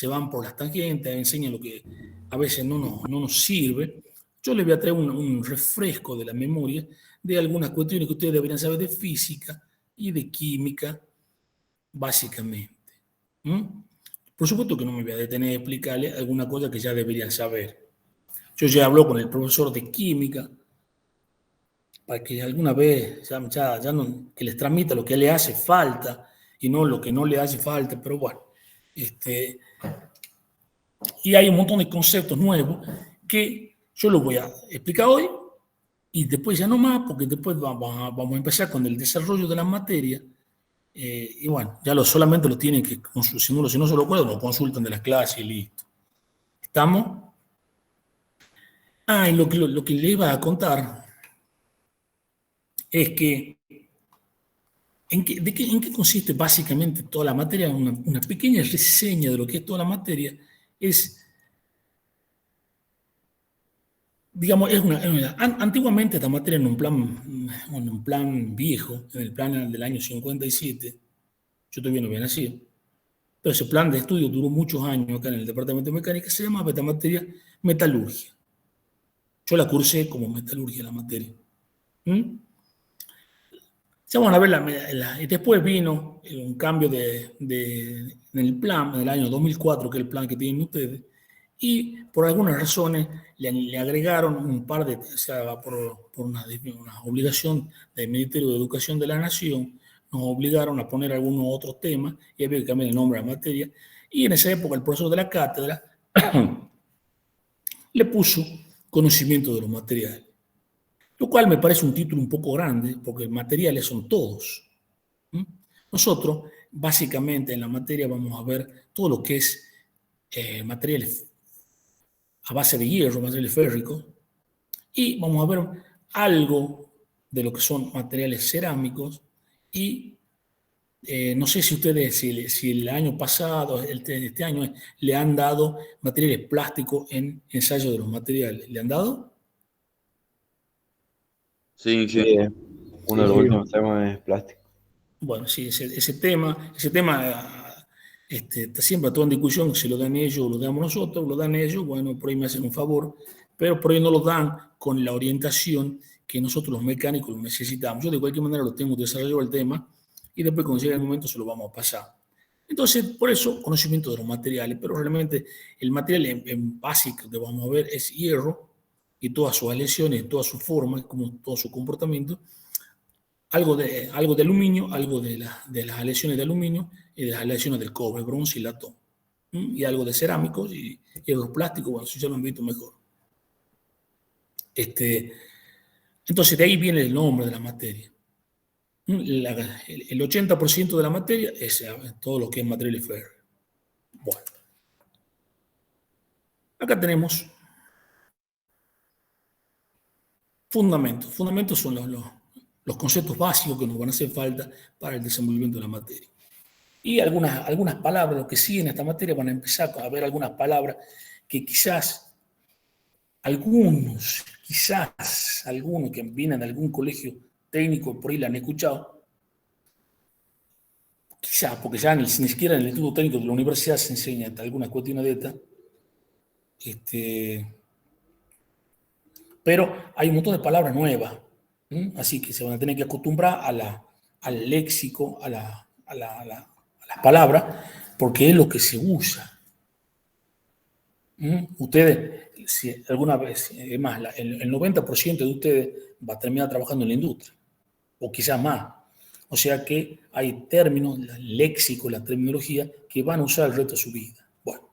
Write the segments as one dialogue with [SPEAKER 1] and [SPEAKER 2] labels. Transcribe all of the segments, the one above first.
[SPEAKER 1] se van por las tangentes, enseñan lo que a veces no nos sirve. Yo les voy a traer un refresco de la memoria de algunas cuestiones que ustedes deberían saber de física y de química, básicamente. Por supuesto que no me voy a detener a explicarles alguna cosa que ya deberían saber. Yo ya hablo con el profesor de química para que alguna vez ya no, que les transmita lo que le hace falta y no lo que no le hace falta, pero bueno. Y hay un montón de conceptos nuevos que yo los voy a explicar hoy y después ya no más, porque después vamos a empezar con el desarrollo de la materia. Y bueno, ya solamente lo tienen que consultar, si no se lo acuerdan, lo consultan de las clases y listo. ¿Estamos? Y lo que le iba a contar es que ¿en qué consiste básicamente toda la materia? Una pequeña reseña de lo que es toda la materia. Digamos, antiguamente esta materia en un plan viejo, en el plan del año 57, yo todavía no había nacido, pero ese plan de estudio duró muchos años acá en el departamento de mecánica, se llamaba esta materia metalurgia. Yo la cursé como metalurgia la materia. Ya van a ver, y después vino un cambio en el plan del año 2004, que es el plan que tienen ustedes, y por algunas razones le agregaron un par de, o sea, por una obligación del Ministerio de Educación de la Nación, nos obligaron a poner algunos otros temas y había que cambiar el nombre de la materia. Y en esa época el profesor de la cátedra le puso conocimiento de los materiales, lo cual me parece un título un poco grande, porque materiales son todos. Nosotros, básicamente, en la materia vamos a ver todo lo que es materiales a base de hierro, materiales férricos, y vamos a ver algo de lo que son materiales cerámicos, y no sé si ustedes, si el año pasado, este año, le han dado materiales plásticos en ensayo de los materiales. ¿Le han dado?
[SPEAKER 2] Sí,
[SPEAKER 3] Sí,
[SPEAKER 2] ingeniero.
[SPEAKER 3] uno de los últimos temas es plástico.
[SPEAKER 1] Bueno, sí, ese tema está siempre todo en discusión, si lo dan ellos o lo damos nosotros, lo dan ellos, bueno, por ahí me hacen un favor, pero por ahí no lo dan con la orientación que nosotros los mecánicos lo necesitamos. Yo de cualquier manera lo tengo desarrollado el tema y después cuando llegue el momento se lo vamos a pasar. Entonces, por eso, conocimiento de los materiales, pero realmente el material en básico que vamos a ver es hierro y todas sus aleaciones, todas sus formas, como todo su comportamiento, algo de aluminio, algo de las aleaciones de aluminio y de las aleaciones del cobre, bronce y latón. Y algo de cerámicos y los plásticos, bueno, si ya lo han visto mejor. Entonces, de ahí viene el nombre de la materia. El 80% de la materia es todo lo que es materiales férreos. Bueno, acá tenemos fundamentos. Fundamentos son los conceptos básicos que nos van a hacer falta para el desenvolvimiento de la materia. Y algunas palabras, lo que siguen en esta materia, van a empezar a ver algunas palabras que quizás algunos que vienen de algún colegio técnico por ahí la han escuchado, quizás, porque ya ni siquiera en el Instituto Técnico de la Universidad se enseña algunas cuestiones de estas, pero hay un montón de palabras nuevas, así que se van a tener que acostumbrar al léxico, a las palabras, porque es lo que se usa. Ustedes, si alguna vez, es más, el 90% de ustedes va a terminar trabajando en la industria, o quizás más. O sea que hay términos, el léxico, la terminología, que van a usar el resto de su vida. Bueno,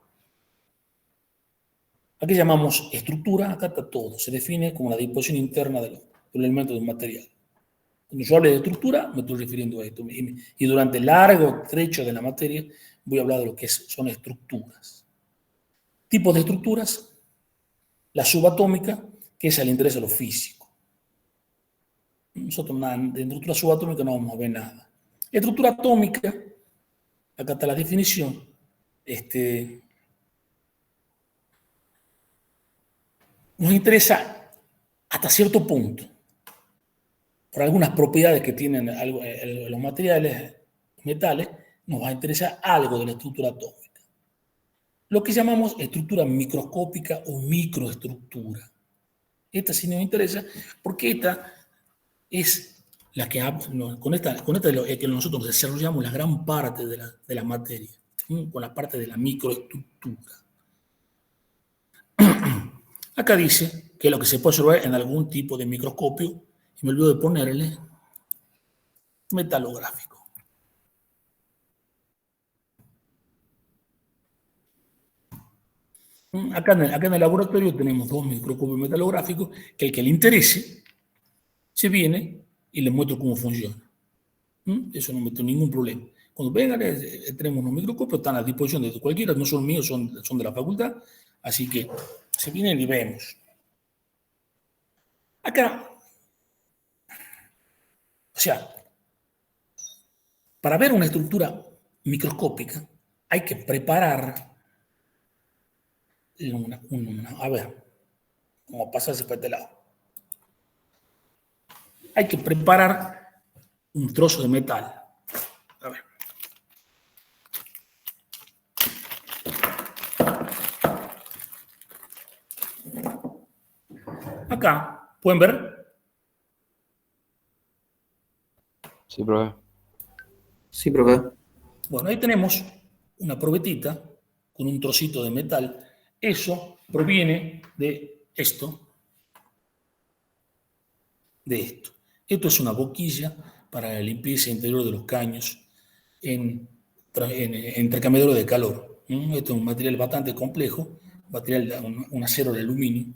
[SPEAKER 1] aquí llamamos estructura, acá está todo, se define como la disposición interna de los elementos de un material. Cuando yo hable de estructura, me estoy refiriendo a esto. Y durante el largo trecho de la materia voy a hablar de lo que son estructuras. Tipos de estructuras: la subatómica, que es el interés de lo físico. Nosotros de estructura subatómica no vamos a ver nada. Estructura atómica, acá está la definición, nos interesa hasta cierto punto, por algunas propiedades que tienen los materiales, metales, nos va a interesar algo de la estructura atómica. lo que llamamos estructura microscópica o microestructura. Esta sí nos interesa porque esta es la que, con esta es que nosotros desarrollamos la gran parte de la materia, con la parte de la microestructura. Acá dice que lo que se puede observar en algún tipo de microscopio, y me olvido de ponerle metalográfico. Acá en el laboratorio tenemos 2 microscopios metalográficos que el que le interese se viene y le muestro cómo funciona. Eso no me tengo ningún problema. Cuando vengan, tenemos unos microscopios, están a disposición de cualquiera, no son míos, son de la facultad, así que se vienen y vemos. Acá, o sea, para ver una estructura microscópica hay que preparar a ver, cómo pasarse para este lado. Hay que preparar un trozo de metal. A ver. Acá, ¿pueden ver?
[SPEAKER 3] Sí, profe.
[SPEAKER 2] Sí, profe.
[SPEAKER 1] Bueno, ahí tenemos una probetita con un trocito de metal. Eso proviene de esto. De esto. Esto es una boquilla para la limpieza interior de los caños en intercambiador de calor. Esto es un material bastante complejo, un acero de aluminio,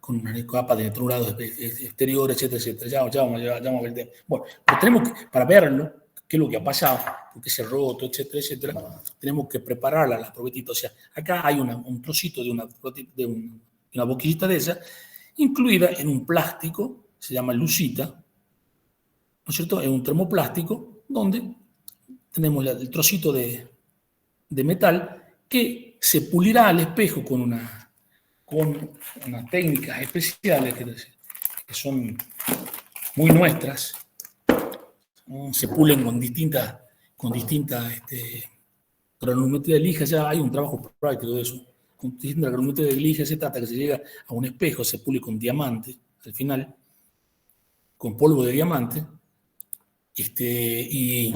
[SPEAKER 1] con una capa de nitrurados exteriores, etcétera, etcétera. Ya vamos a ver el tema. Bueno, pero tenemos que, para verlo, qué es lo que ha pasado, por qué se ha roto, etcétera, etcétera, tenemos que prepararla, la probetita. O sea, acá hay un trocito de una boquillita de esa, incluida en un plástico, se llama lucita, ¿no es cierto? Es un termoplástico donde tenemos el trocito de metal que se pulirá al espejo con unas técnicas especiales que son muy nuestras. Se pulen con distintas granulometría de lija. Ya hay un trabajo práctico de eso. Con distintas granulometría de lija se trata que se llega a un espejo, se pule con diamante al final, con polvo de diamante, y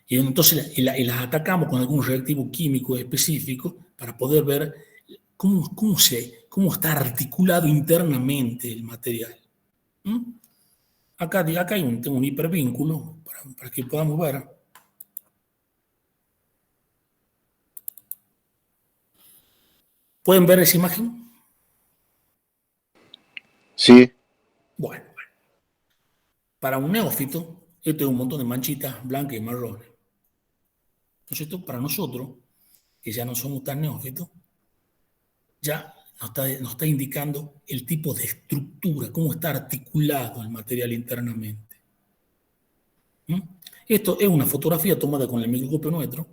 [SPEAKER 1] entonces las atacamos con algún reactivo químico específico para poder ver cómo está articulado internamente el material. Acá tengo un hipervínculo para que podamos ver. ¿Pueden ver esa imagen?
[SPEAKER 4] Sí.
[SPEAKER 1] Bueno. Para un neófito, esto es un montón de manchitas blancas y marrones. Entonces, para nosotros, que ya no somos tan neófitos, ya nos está indicando el tipo de estructura, cómo está articulado el material internamente. Esto es una fotografía tomada con el microscopio nuestro,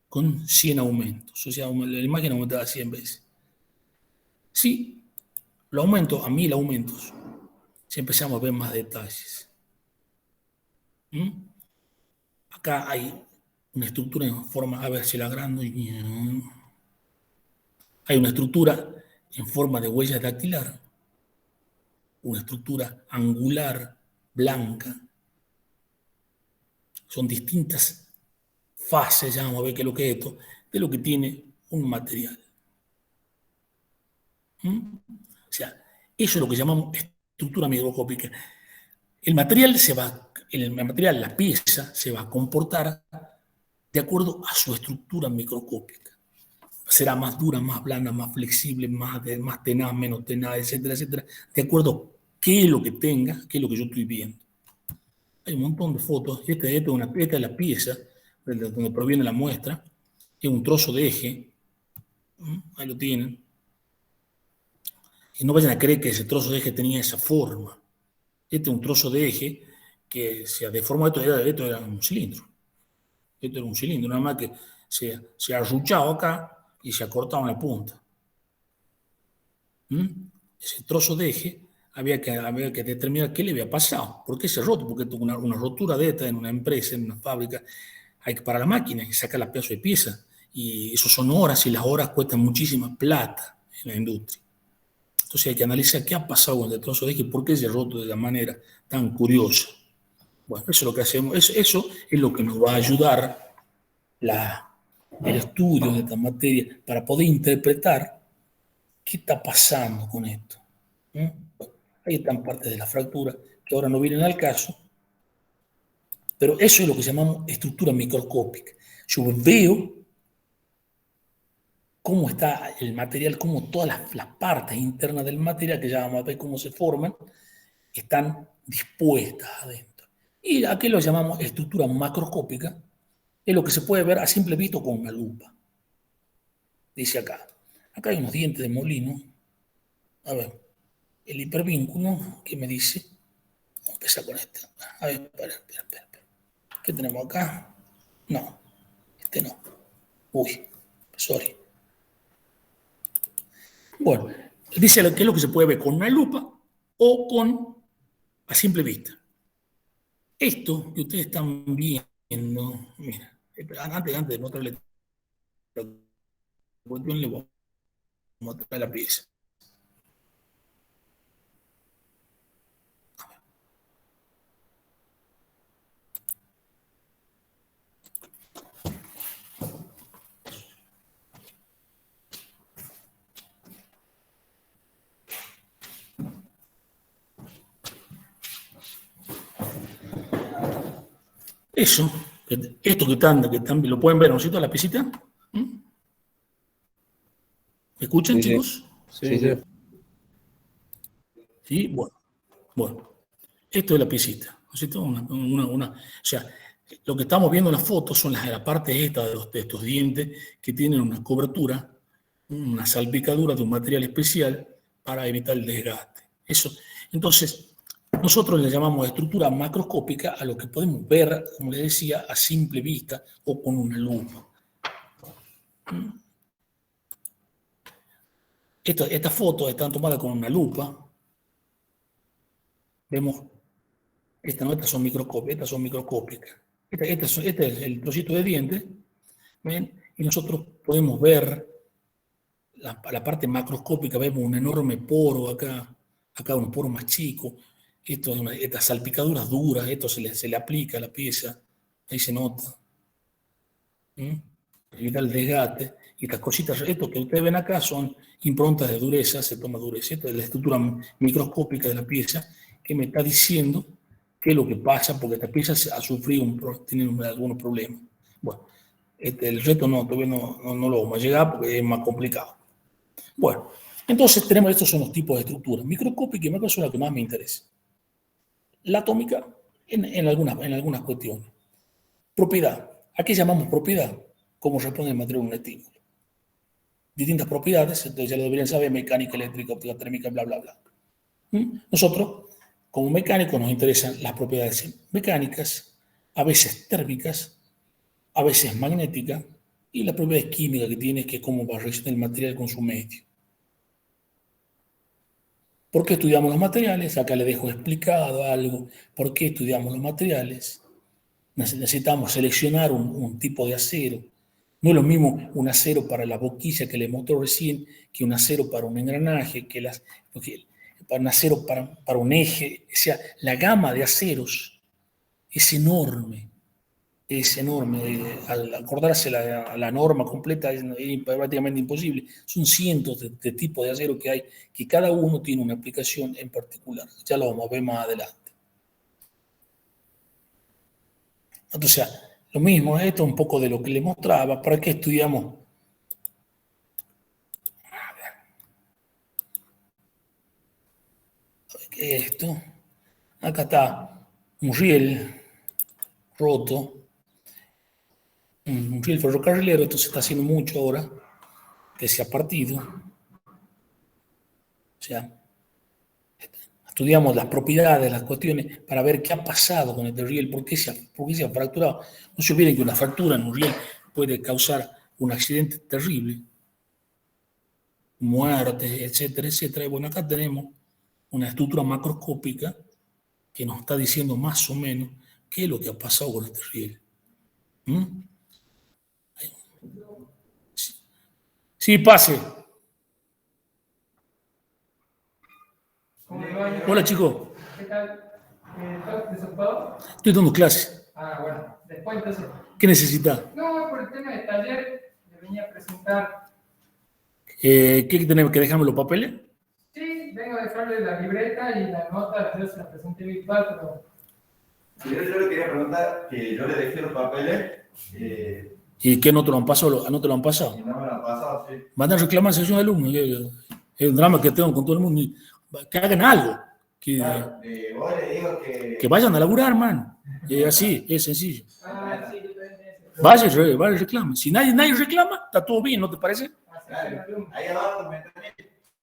[SPEAKER 1] con 100 aumentos. O sea, la imagen aumentada 100 veces. Si lo aumento a 1000 aumentos, si empezamos a ver más detalles. Acá hay una estructura en forma, a ver si la agrando. Hay una estructura en forma de huella dactilar, una estructura angular, blanca. Son distintas fases, ya vamos a ver qué es lo que es esto, de lo que tiene un material. O sea, eso es lo que llamamos estructura microscópica. El material, la pieza, se va a comportar de acuerdo a su estructura microscópica. Será más dura, más blanda, más flexible, más tenaz, menos tenaz, etcétera, etcétera, de acuerdo a qué es lo que tenga, qué es lo que yo estoy viendo. Hay un montón de fotos. Esta es la pieza de donde proviene la muestra. Es un trozo de eje. Ahí lo tienen. Y no vayan a creer que ese trozo de eje tenía esa forma. Este es un trozo de eje que se ha deformado. Esto era un cilindro. Esto era un cilindro, nada más que se ha arruchado acá y se ha cortado en la punta. Ese trozo de eje había que determinar qué le había pasado. ¿Por qué se ha roto? Porque tuvo una rotura de esta en una empresa, en una fábrica. hay que parar la máquina, hay que sacar la pedazo de pieza. Y eso son horas y las horas cuestan muchísima plata en la industria. Entonces hay que analizar qué ha pasado con el trozo de eje y por qué se ha roto de la manera tan curiosa. Bueno, eso es lo que hacemos. Eso es lo que nos va a ayudar el estudio de esta materia para poder interpretar qué está pasando con esto. Bueno, ahí están partes de la fractura que ahora no vienen al caso, pero eso es lo que llamamos estructura microscópica. Yo veo cómo está el material, cómo todas las partes internas del material, que ya vamos a ver cómo se forman, están dispuestas adentro. Y aquí lo llamamos estructura macroscópica, es lo que se puede ver a simple vista con una lupa. Dice acá. Acá hay unos dientes de molino. A ver, el hipervínculo, ¿qué me dice? Vamos a empezar con este. A ver, espera. ¿Qué tenemos acá? No, este no. Uy, sorry. Bueno, dice qué es lo que se puede ver con una lupa o a simple vista. Esto que ustedes están viendo, mira, antes de mostrarle la cuestión, le voy a mostrar la pieza. Eso, esto que están, lo pueden ver, ¿no es cierto? La piecita. ¿Me escuchan,
[SPEAKER 3] Sí, sí.
[SPEAKER 1] chicos?
[SPEAKER 3] Sí, sí.
[SPEAKER 1] Sí, bueno. Esto es la piecita, ¿no es cierto? O sea, lo que estamos viendo en las fotos son la parte esta de estos dientes que tienen una cobertura, una salpicadura de un material especial para evitar el desgaste. Eso. Entonces, nosotros le llamamos estructura macroscópica a lo que podemos ver, como les decía, a simple vista o con una lupa. Estas fotos están tomadas con una lupa. Vemos, estas son microscópicas. Este es el trocito de diente, ¿ven? Y nosotros podemos ver la parte macroscópica, vemos un enorme poro acá un poro más chico, estas salpicaduras duras, esto se le aplica a la pieza, ahí se nota. Evita el desgaste, y estas cositas, esto que ustedes ven acá son improntas de dureza, se toma dureza, esta es la estructura microscópica de la pieza, que me está diciendo qué es lo que pasa, porque esta pieza ha sufrido tiene algunos problemas. Bueno, el resto todavía no lo vamos a llegar porque es más complicado. Bueno, entonces estos son los tipos de estructuras. Microscópica y macro son las que más me interesan. La atómica en algunas cuestiones. Propiedad. ¿A qué llamamos propiedad? ¿Cómo responde el material a un estímulo? Distintas propiedades, entonces ya lo deberían saber, mecánica, eléctrica, óptica, térmica, bla, bla, bla. Nosotros, como mecánicos, nos interesan las propiedades mecánicas, a veces térmicas, a veces magnéticas, y las propiedades químicas que tiene, que es cómo va a reaccionar el material con su medio. ¿Por qué estudiamos los materiales? Acá le dejo explicado algo. ¿Por qué estudiamos los materiales? Necesitamos seleccionar un tipo de acero. No es lo mismo un acero para la boquilla que le mostró recién que un acero para un engranaje, para un acero para un eje. O sea, la gama de aceros es enorme. Es enorme. Al acordarse la norma completa es prácticamente imposible. Son cientos de tipos de acero que hay, que cada uno tiene una aplicación en particular. Ya lo vamos a ver más adelante. Entonces, lo mismo, esto es un poco de lo que le mostraba. ¿Para qué estudiamos? A ver, ¿qué es esto? Acá está un riel roto, un riel ferrocarrilero. Esto se está haciendo mucho ahora, que se ha partido. O sea, estudiamos las propiedades, las cuestiones, para ver qué ha pasado con este riel, por qué se ha fracturado. No se olviden que una fractura en un riel puede causar un accidente terrible, muertes, etcétera, etcétera. Y bueno, acá tenemos una estructura macroscópica que nos está diciendo más o menos qué es lo que ha pasado con este riel. ¿Mm? Sí, pase. Hola, chico.
[SPEAKER 4] ¿Qué tal? ¿Estás desocupado?
[SPEAKER 1] Estoy dando clase.
[SPEAKER 4] Ah, bueno, después entonces.
[SPEAKER 1] ¿Qué necesita?
[SPEAKER 4] No, por el tema del taller, le venía a presentar.
[SPEAKER 1] ¿Qué tenemos que dejarme los papeles?
[SPEAKER 4] Sí, vengo a dejarle la libreta y la nota, yo se la presenté virtual, pero.
[SPEAKER 5] Yo le quería preguntar que yo le dejé los papeles
[SPEAKER 1] ¿Y qué no te lo han pasado? ¿No te lo han
[SPEAKER 5] y
[SPEAKER 1] pasado?
[SPEAKER 5] no me lo han pasado, sí.
[SPEAKER 1] Mandan a reclamar a sesión de alumnos. Es un drama que tengo con todo el mundo. Que hagan algo.
[SPEAKER 5] Claro, vos le digo
[SPEAKER 1] Que vayan a laburar, man. Es así, es sencillo.
[SPEAKER 4] Ah, sí, yo también tenía ese.
[SPEAKER 1] Vaya y reclama. Si nadie reclama, está todo bien, ¿no te parece?
[SPEAKER 5] Claro, ahí abajo me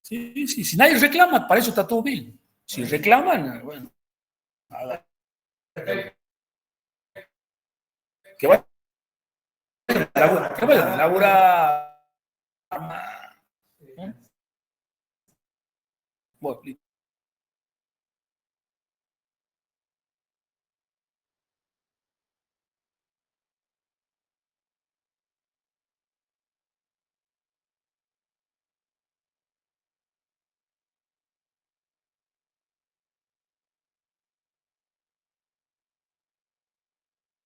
[SPEAKER 1] Sí, sí. Si nadie reclama, para eso está todo bien. Si reclaman, bueno. Haga. Que vayan a laburar. Que vayan a laburar. ¿Eh? Bueno, listo.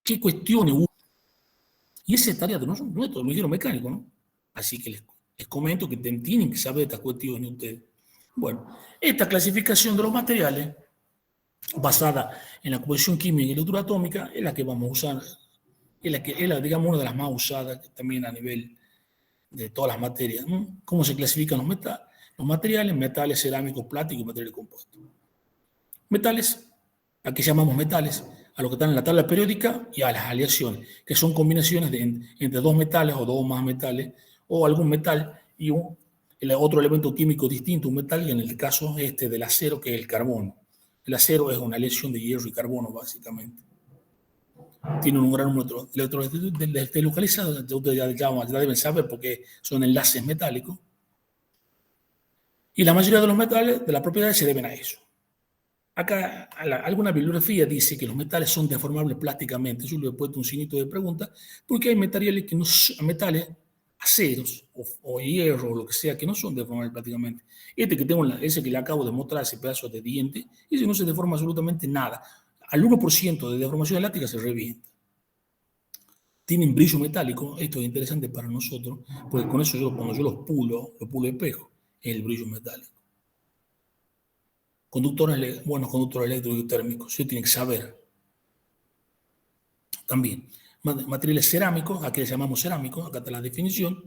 [SPEAKER 1] ¿Qué cuestiones hubo? Y esa es tarea de nosotros, nuestro, los ingenieros mecánicos, ¿no? Así que les comento que tienen que saber estas cuestiones ustedes. Bueno, esta clasificación de los materiales, basada en la composición química y la estructura atómica, es la que vamos a usar, digamos, una de las más usadas también a nivel de todas las materias, ¿no? ¿Cómo se clasifican los materiales? Metales, cerámicos, plásticos y materiales compuestos. Metales, ¿a qué llamamos metales? A lo que están en la tabla periódica y a las aleaciones, que son combinaciones entre dos metales o dos o más metales, o algún metal y el otro elemento químico distinto, un metal, y en el caso del acero, que es el carbono. El acero es una aleación de hierro y carbono, básicamente. Tiene un gran número de electrones localizados, ustedes ya deben saber porque son enlaces metálicos. Y la mayoría de los metales, de las propiedades, se deben a eso. Acá alguna bibliografía dice que los metales son deformables plásticamente. Yo le he puesto un signito de pregunta porque hay materiales que no son metales, aceros o hierro o lo que sea, que no son deformables plásticamente. Ese que le acabo de mostrar, ese pedazo de diente, ese no se deforma absolutamente nada. Al 1% de deformación elástica se revienta. Tienen brillo metálico. Esto es interesante para nosotros porque con eso cuando yo los pulo espejo, es el brillo metálico. Buenos conductores eléctricos y térmicos, eso tiene que saber. También, materiales cerámicos, aquí les llamamos cerámicos, acá está la definición,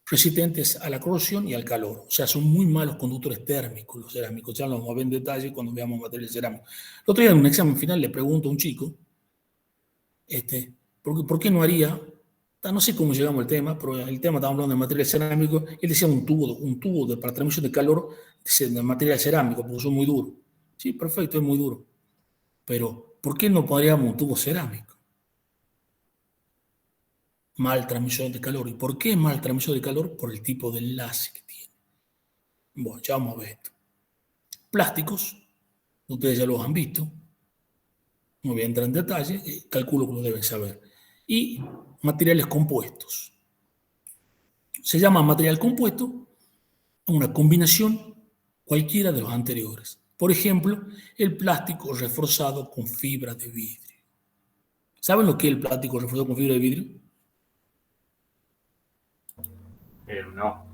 [SPEAKER 1] resistentes a la corrosión y al calor. O sea, son muy malos conductores térmicos los cerámicos. Ya lo vamos a ver en detalle cuando veamos materiales cerámicos. El otro día en un examen final le pregunto a un chico, ¿por qué no haría? No sé cómo llegamos al tema, pero el tema estaba hablando de material cerámico. Él decía un tubo para transmisión de calor de material cerámico, porque son muy duros. Sí, perfecto, es muy duro. Pero, ¿por qué no podríamos un tubo cerámico? Mal transmisión de calor. ¿Y por qué mal transmisión de calor? Por el tipo de enlace que tiene. Bueno, ya vamos a ver esto. Plásticos, ustedes ya los han visto. No voy a entrar en detalle, calculo que lo deben saber. Y materiales compuestos. Se llama material compuesto una combinación cualquiera de los anteriores. Por ejemplo, el plástico reforzado con fibra de vidrio. ¿Saben lo que es el plástico reforzado con fibra de vidrio?
[SPEAKER 3] No.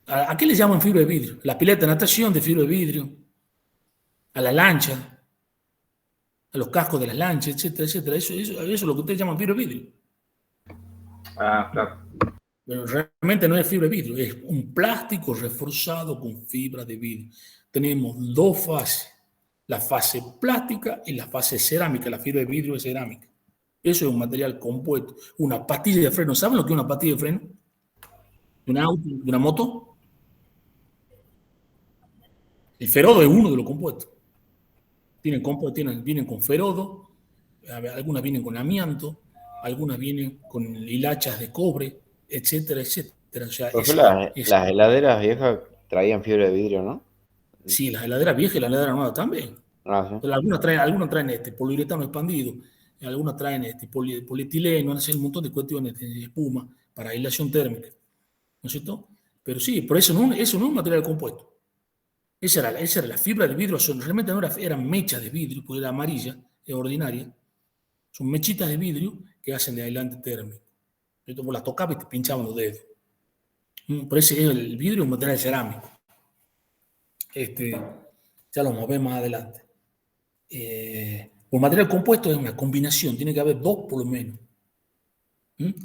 [SPEAKER 1] ¿A qué le llaman fibra de vidrio? La pileta de natación de fibra de vidrio, a la lancha, a los cascos de las lanchas, etcétera, etcétera. Eso es lo que ustedes llaman fibra de vidrio.
[SPEAKER 3] Ah, claro.
[SPEAKER 1] Pero realmente no es fibra de vidrio, es un plástico reforzado con fibra de vidrio. Tenemos dos fases, la fase plástica y la fase cerámica. La fibra de vidrio es cerámica. Eso es un material compuesto. Una pastilla de freno. ¿Saben lo que es una pastilla de freno? ¿De un auto? ¿De una moto? El ferodo es uno de los compuestos. Vienen con ferodo, algunas vienen con amianto, algunas vienen con hilachas de cobre, etcétera, etcétera. O sea,
[SPEAKER 3] Las heladeras viejas traían fibra de vidrio, ¿no?
[SPEAKER 1] Sí, las heladeras viejas y las heladeras nuevas también.
[SPEAKER 3] Ah, sí.
[SPEAKER 1] Pero algunas traen poliuretano expandido. algunas traen polietileno, hacen un montón de cuestiones de espuma para aislación térmica, ¿no es cierto? Pero sí, por eso no es un material compuesto. Esa era la fibra de vidrio, realmente no eran mechas de vidrio, porque era amarilla, es ordinaria. Son mechitas de vidrio que hacen de aislante térmico. Entonces vos las tocabas y te pinchaban los dedos. Por eso el vidrio es un material cerámico. Ya lo vamos a ver más adelante. Un material compuesto es una combinación, tiene que haber dos por lo menos.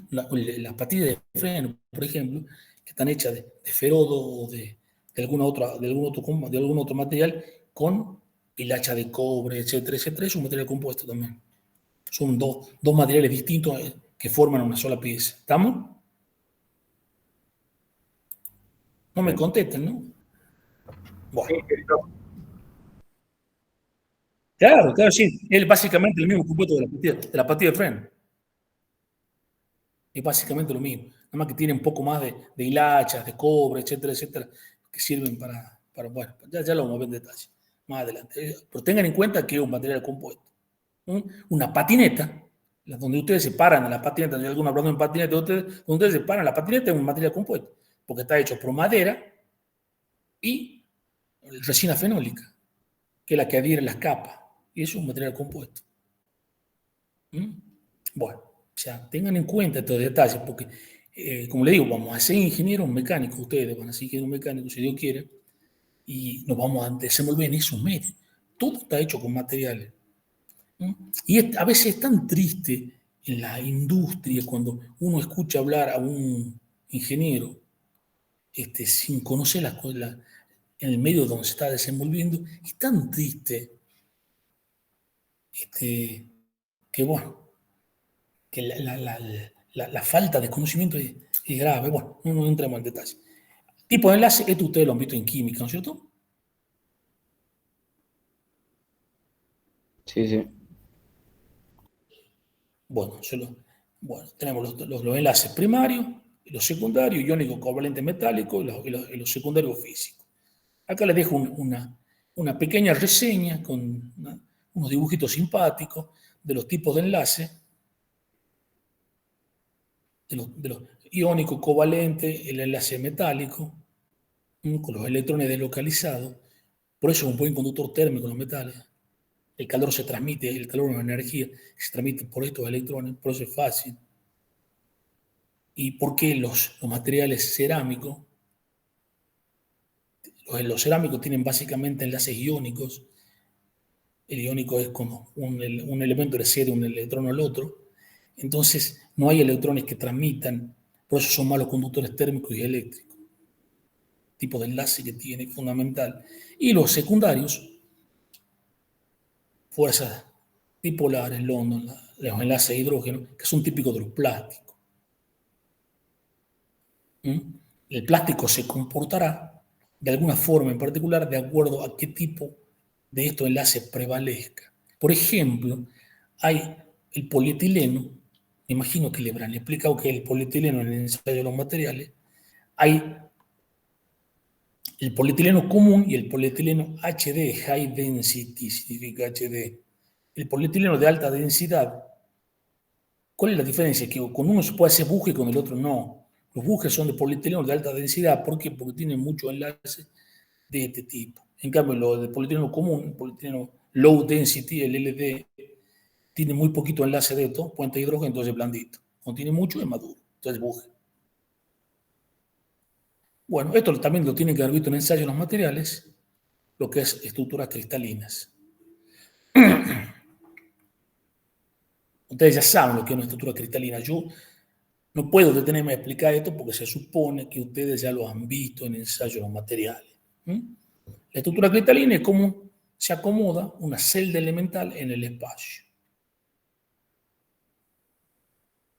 [SPEAKER 1] Las pastillas de freno, por ejemplo, que están hechas de ferodo o de algún otro material con hilacha de cobre, etcétera, etcétera, es un material compuesto también. Son dos materiales distintos que forman una sola pieza. ¿Estamos? No me contestan, ¿no? Bueno. Claro, sí. Es básicamente el mismo compuesto de la pastilla de freno. Es básicamente lo mismo. Nada más que tiene un poco más de hilachas, de cobre, etcétera, etcétera, que sirven para bueno, ya lo vamos a ver en detalle más adelante. Pero tengan en cuenta que es un material compuesto. Una patineta, donde ustedes se paran en la patineta, hay alguno hablando en patineta, donde ustedes se paran, la patineta es un material compuesto, porque está hecho por madera y resina fenólica, que es la que adhiere las capas, y eso es un material compuesto. Bueno, o sea, tengan en cuenta estos detalles, porque, como le digo, vamos a ser ingenieros mecánicos, ustedes van a ser ingenieros mecánicos, si Dios quiere, y nos vamos a desenvolver en esos medios. Todo está hecho con materiales. Y a veces es tan triste en la industria cuando uno escucha hablar a un ingeniero sin conocer las cosas en el medio donde se está desenvolviendo. Es tan triste que, bueno, que la falta de conocimiento es grave. Bueno, no entremos en detalle. Tipo de enlace, esto ustedes lo han visto en química, ¿no es cierto?
[SPEAKER 3] Sí, sí.
[SPEAKER 1] Bueno, tenemos los enlaces primarios, los secundarios, iónico covalente metálico y los secundarios físicos. Acá les dejo una pequeña reseña con unos dibujitos simpáticos de los tipos de enlace, de los iónico covalente, el enlace metálico, con los electrones deslocalizados. Por eso es un buen conductor térmico los metales. El calor se transmite, el calor es una energía que se transmite por estos electrones, por eso es fácil. ¿Y por qué los materiales cerámicos? Los cerámicos tienen básicamente enlaces iónicos. El iónico es como un elemento le cede un electrón al otro. Entonces, no hay electrones que transmitan, por eso son malos conductores térmicos y eléctricos. Tipo de enlace que tiene, fundamental. Y los secundarios, fuerzas dipolares, London, los enlaces de hidrógeno, que son típicos de los plásticos. El plástico se comportará de alguna forma en particular de acuerdo a qué tipo de estos enlaces prevalezca. Por ejemplo, hay el polietileno, me imagino que le habrán explicado que el polietileno en el ensayo de los materiales, hay el polietileno común y el polietileno HD, high density, significa HD. El polietileno de alta densidad, ¿cuál es la diferencia? Que con uno se puede hacer buje y con el otro no. Los bujes son de polietileno de alta densidad. ¿Por qué? Porque tienen muchos enlaces de este tipo. En cambio, lo de polietileno común, el polietileno low density, el LD, tiene muy poquito enlace de esto, puente de hidrógeno, entonces es blandito. Cuando tiene mucho es maduro, entonces buje. Bueno, esto también lo tienen que haber visto en ensayos de los materiales, lo que es estructuras cristalinas. Ustedes ya saben lo que es una estructura cristalina. Yo no puedo detenerme a explicar esto porque se supone que ustedes ya lo han visto en ensayos de los materiales. La estructura cristalina es cómo se acomoda una celda elemental en el espacio.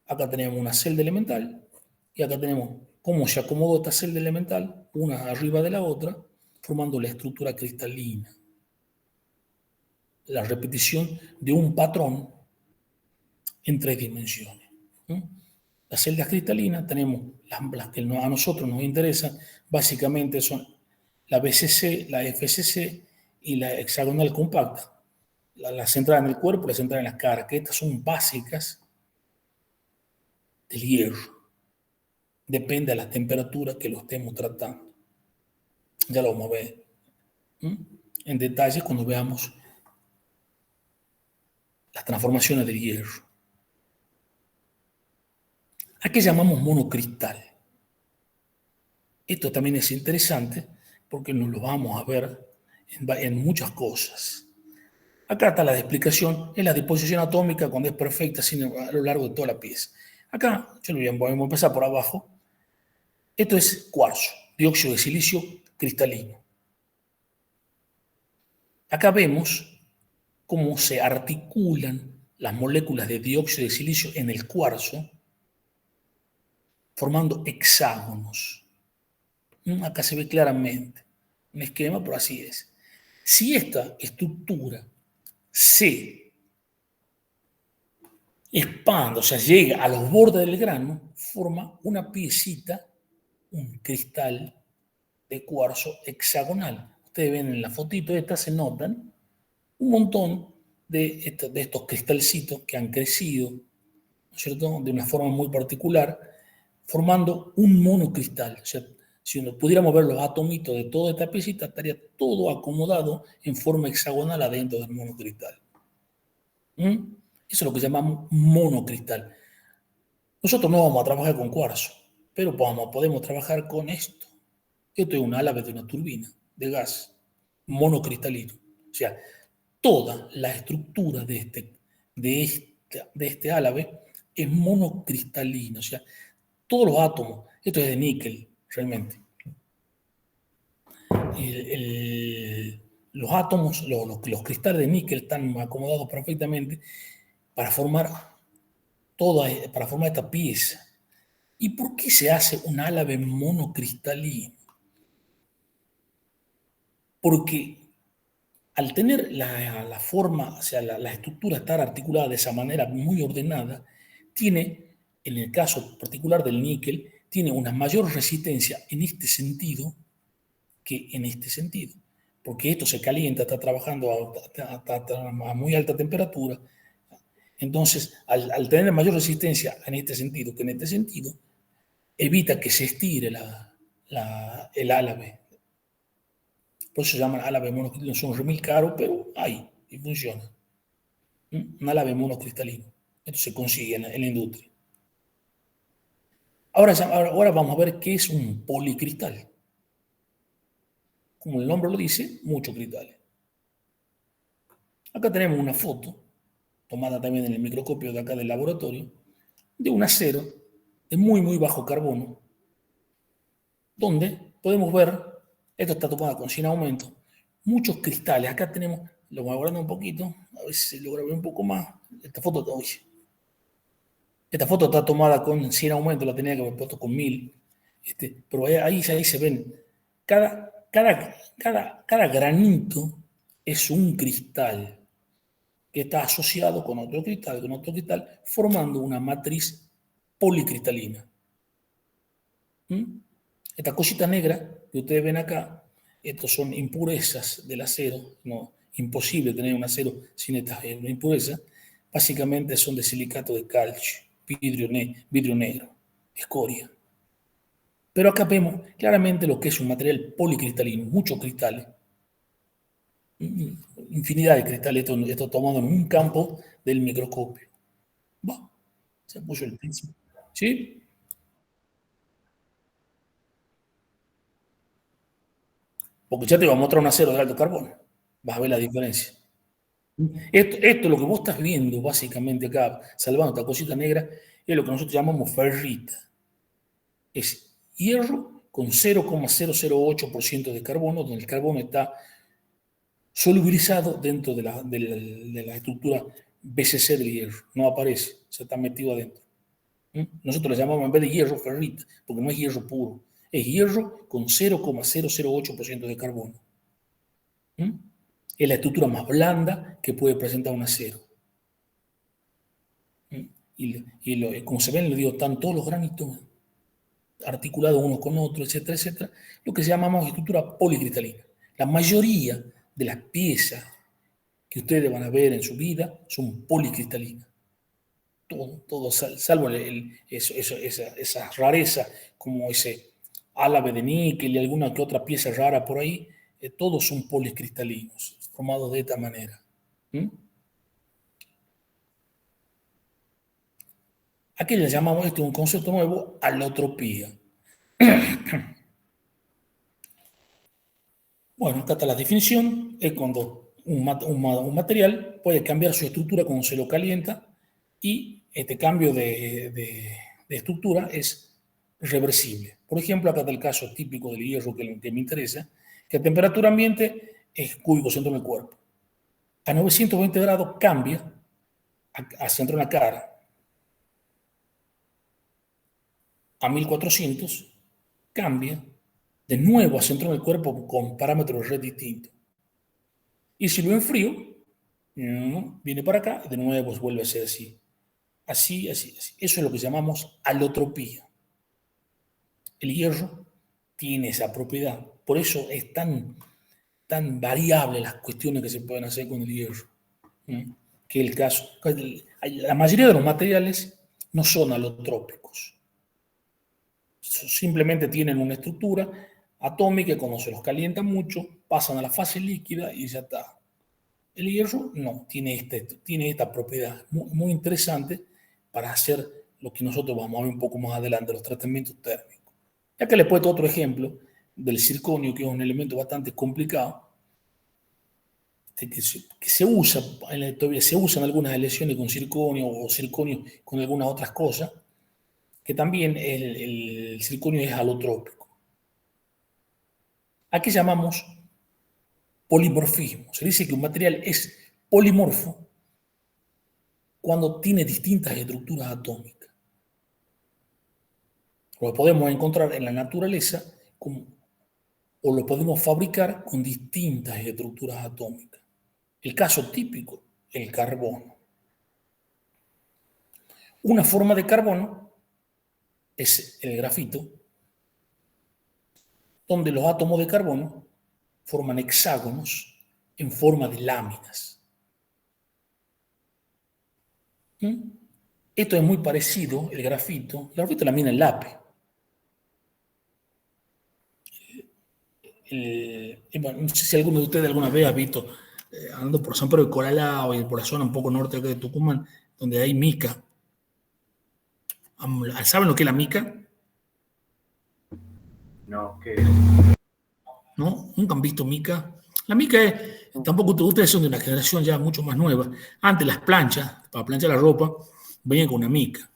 [SPEAKER 1] Acá tenemos una celda elemental y acá tenemos cómo se acomodó esta celda elemental, una arriba de la otra, formando la estructura cristalina. La repetición de un patrón en 3 dimensiones. Las celdas cristalinas tenemos las que a nosotros nos interesan, básicamente son la BCC, la FCC y la hexagonal compacta. la central en el cuerpo y la central en las caras, que estas son básicas del hierro. Depende de la temperatura que lo estemos tratando. Ya lo vamos a ver en detalle cuando veamos las transformaciones del hierro. ¿A qué llamamos monocristal? Esto también es interesante porque nos lo vamos a ver en muchas cosas. Acá está la explicación, es la disposición atómica cuando es perfecta a lo largo de toda la pieza. Acá, voy a empezar por abajo. Esto es cuarzo, dióxido de silicio cristalino. Acá vemos cómo se articulan las moléculas de dióxido de silicio en el cuarzo, formando hexágonos. Acá se ve claramente un esquema, pero así es. Si esta estructura se expande, o sea, llega a los bordes del grano, forma una piecita, un cristal de cuarzo hexagonal. Ustedes ven en la fotito esta, se notan un montón de estos cristalcitos que han crecido, ¿no es cierto?, de una forma muy particular, formando un monocristal. O sea, si pudiéramos ver los atomitos de toda esta piecita, estaría todo acomodado en forma hexagonal adentro del monocristal. Eso es lo que llamamos monocristal. Nosotros no vamos a trabajar con cuarzo, pero podemos trabajar con esto. Esto es un álabe de una turbina de gas monocristalino. O sea, toda la estructura de este álabe es monocristalina. O sea, todos los átomos, esto es de níquel, realmente. Los átomos, los cristales de níquel están acomodados perfectamente para formar esta pieza. ¿Y por qué se hace un álabe monocristalino? Porque al tener la forma, o sea, la estructura estar articulada de esa manera muy ordenada, tiene, en el caso particular del níquel, tiene una mayor resistencia en este sentido que en este sentido. Porque esto se calienta, está trabajando a muy alta temperatura. Entonces, al tener mayor resistencia en este sentido que en este sentido, evita que se estire el álabe. Por eso se llaman álabe monocristalino. Son remil caros, pero hay y funciona. Un álabe monocristalino. Esto se consigue en la industria. Ahora vamos a ver qué es un policristal. Como el nombre lo dice, muchos cristales. Acá tenemos una foto, tomada también en el microscopio de acá del laboratorio, de un acero de muy, muy bajo carbono, donde podemos ver, esto está tomado con 100 aumento, muchos cristales. Acá tenemos, lo voy a guardar un poquito, a ver si se logra ver un poco más. Esta foto está tomada con 100 aumento, la tenía que haber puesto con 1000. Pero ahí se ven, cada granito es un cristal que está asociado con otro cristal, formando una matriz policristalina. Esta cosita negra que ustedes ven acá, estos son impurezas del acero. No, imposible tener un acero sin estas impurezas. Básicamente son de silicato de calcio, vidrio negro, escoria. Pero acá vemos claramente lo que es un material policristalino, muchos cristales, infinidad de cristales, esto tomado en un campo del microscopio. Se puso el principio. ¿Sí? Porque ya te voy a mostrar un acero de alto carbono. Vas a ver la diferencia. Esto lo que vos estás viendo básicamente acá, salvando esta cosita negra, es lo que nosotros llamamos ferrita. Es hierro con 0,008% de carbono, donde el carbono está solubilizado dentro de la estructura BCC del hierro. No aparece, se está metido adentro. Nosotros le llamamos en vez de hierro ferrita, porque no es hierro puro, es hierro con 0,008% de carbono. Es la estructura más blanda que puede presentar un acero. Y como se ven, le digo, están todos los granitos articulados uno con otro, etcétera, etcétera, lo que llamamos estructura policristalina. La mayoría de las piezas que ustedes van a ver en su vida son policristalinas. Todo salvo esa rareza, como ese álave de níquel y alguna que otra pieza rara por ahí, todos son policristalinos, formados de esta manera. Aquí le llamamos un concepto nuevo, alotropía. Bueno, acá está la definición, es cuando un material puede cambiar su estructura cuando se lo calienta y este cambio de estructura es reversible. Por ejemplo, acá está el caso típico del hierro que me interesa, que a temperatura ambiente es cúbico centro en el cuerpo. A 920 grados cambia a centro en la cara. A 1400 cambia de nuevo a centro en el cuerpo con parámetros de red distintos. Y si lo enfrío, viene para acá y de nuevo vuelve a ser así. Así. Eso es lo que llamamos alotropía. El hierro tiene esa propiedad. Por eso es tan variable las cuestiones que se pueden hacer con el hierro. Que el caso, la mayoría de los materiales no son alotrópicos. Simplemente tienen una estructura atómica, cuando se los calienta mucho, pasan a la fase líquida y ya está. El hierro no, tiene esta propiedad muy interesante para hacer lo que nosotros vamos a ver un poco más adelante, los tratamientos térmicos. Ya que les he puesto otro ejemplo del circonio, que es un elemento bastante complicado, que se usa, todavía se usan algunas aleaciones con circonio o circonio con algunas otras cosas, que también el circonio es alotrópico. Aquí llamamos polimorfismo. Se dice que un material es polimorfo cuando tiene distintas estructuras atómicas. Lo podemos encontrar en la naturaleza o lo podemos fabricar con distintas estructuras atómicas. El caso típico, el carbono. Una forma de carbono es el grafito, donde los átomos de carbono forman hexágonos en forma de láminas. Esto es muy parecido, el grafito es la mina en lápiz. Bueno, no sé si alguno de ustedes alguna vez ha visto, andando por San Pedro de Coralao y por la zona un poco norte de Tucumán, donde hay mica. ¿Saben lo que es la mica?
[SPEAKER 5] No, ¿qué es?
[SPEAKER 1] ¿No? ¿Nunca han visto mica? La mica es, tampoco ustedes son de una generación ya mucho más nueva. Antes las planchas, para planchar la ropa, venían con una mica.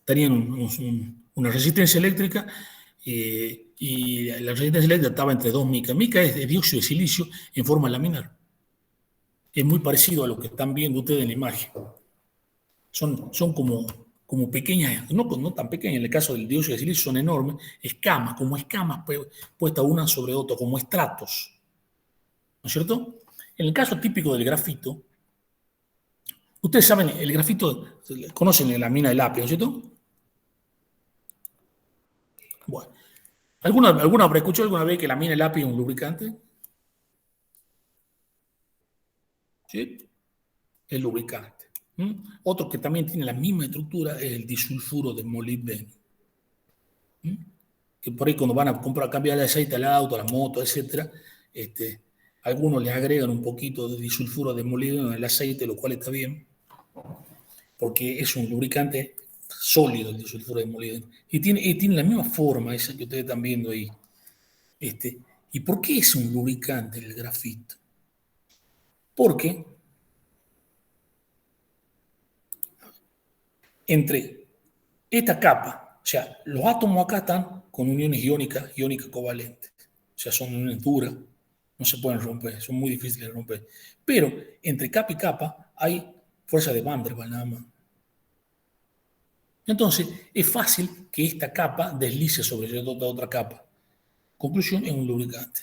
[SPEAKER 1] Tenían una resistencia eléctrica y la resistencia eléctrica estaba entre dos micas. Mica es de dióxido de silicio en forma laminar. Es muy parecido a lo que están viendo ustedes en la imagen. Son como pequeñas, no tan pequeñas, en el caso del dióxido de silicio son enormes, escamas puestas una sobre otra, como estratos. ¿No es cierto? En el caso típico del grafito, ustedes saben, el grafito, conocen la mina de apio, ¿no es cierto? Bueno, ¿alguna habrá escuchado alguna vez que la mina de apio es un lubricante? ¿Sí? El lubricante. Otro que también tiene la misma estructura es el disulfuro de molibdeno. Que por ahí cuando van a cambiar el aceite al auto, a la moto, etc., algunos le agregan un poquito de disulfuro de molibdeno en el aceite, lo cual está bien, porque es un lubricante sólido el disulfuro de molibdeno. Y tiene la misma forma esa que ustedes están viendo ahí. ¿Y por qué es un lubricante el grafito? Porque entre esta capa, o sea, los átomos acá están con uniones iónicas covalentes, o sea, son uniones duras, no se pueden romper, son muy difíciles de romper. Pero entre capa y capa hay fuerza de Van der Waals nada más. Entonces, es fácil que esta capa deslice sobre otra capa. Conclusión, es un lubricante.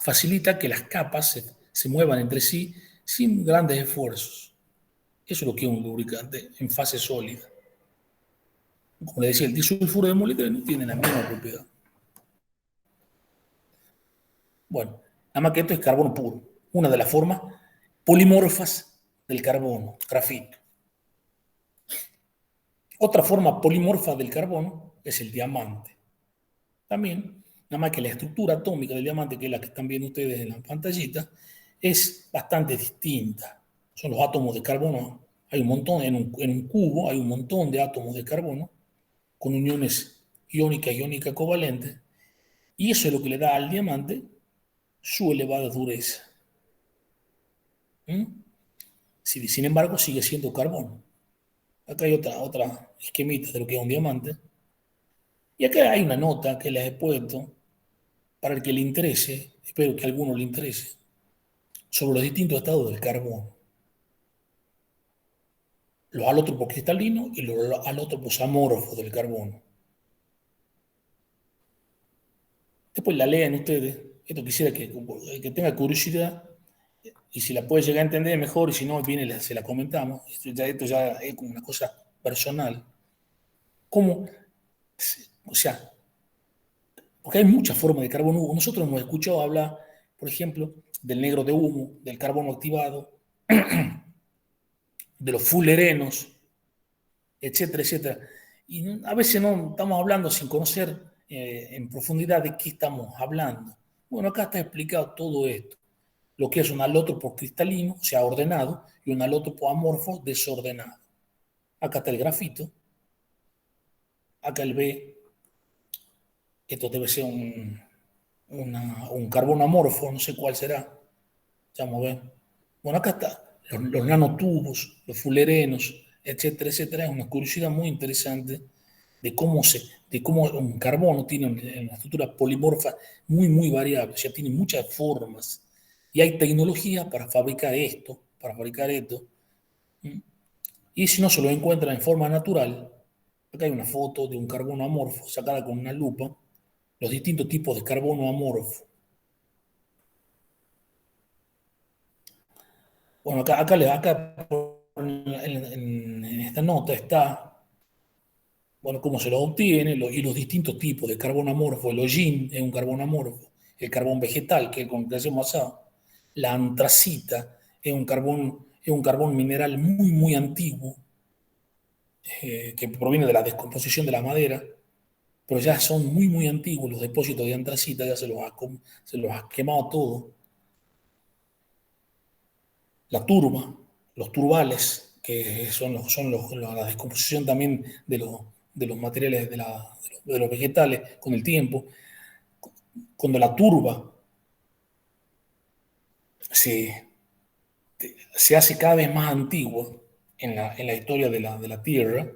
[SPEAKER 1] Facilita que las capas se muevan entre sí sin grandes esfuerzos. Eso es lo que es un lubricante en fase sólida. Como le decía, el disulfuro de molibdeno tiene la misma propiedad. Bueno, Nada más que esto es carbono puro, una de las formas polimorfas del carbono, grafito. Otra forma polimorfa del carbono es el diamante. También, nada más que la estructura atómica del diamante, que es la que están viendo ustedes en la pantallita, es bastante distinta. Son los átomos de carbono. Hay un montón, en un cubo hay un montón de átomos de carbono con uniones iónica y iónica covalentes, y eso es lo que le da al diamante su elevada dureza. ¿Mm? Sin embargo, sigue siendo carbono. Acá hay otra esquemita de lo que es un diamante. Y acá hay una nota que les he puesto para el que le interese, espero que a alguno le interese, sobre los distintos estados del carbono. Los alótropos cristalinos y los alótropos amorfos del carbono. Después la lean ustedes. Esto quisiera que tenga curiosidad, y si la puede llegar a entender mejor, y si no, viene se la comentamos. Esto ya es como una cosa personal. ¿Cómo? O sea, porque hay muchas formas de carbono. Nosotros hemos escuchado hablar, por ejemplo, del negro de humo, del carbono activado, de los fullerenos, etcétera, etcétera. Y a veces no estamos hablando sin conocer en profundidad de qué estamos hablando. Bueno, acá está explicado todo esto. Lo que es un alótropo cristalino, o sea, ordenado, y un alótropo amorfo desordenado. Acá está el grafito. Acá el B. Esto debe ser un carbono amorfo, no sé cuál será. Vamos a ver. Bueno, acá está. Los nanotubos, los fullerenos, etcétera, etcétera. Es una curiosidad muy interesante de cómo un carbono tiene una estructura polimorfa muy, muy variable. O sea, tiene muchas formas. Y hay tecnología para fabricar esto, Y si no se lo encuentra en forma natural, acá hay una foto de un carbono amorfo sacada con una lupa, los distintos tipos de carbono amorfo. Bueno, acá en esta nota está, bueno, cómo se lo obtiene y los distintos tipos de carbono amorfo. El hollín es un carbono amorfo, el carbón vegetal, que es con el que hacemos asado, la antracita es un carbón mineral muy, muy antiguo, que proviene de la descomposición de la madera, pero ya son muy, muy antiguos los depósitos de antracita, ya se los ha quemado todo. La turba, los turbales, que son la descomposición también de los materiales de los vegetales con el tiempo. Cuando la turba se, se hace cada vez más antigua en la historia de la Tierra,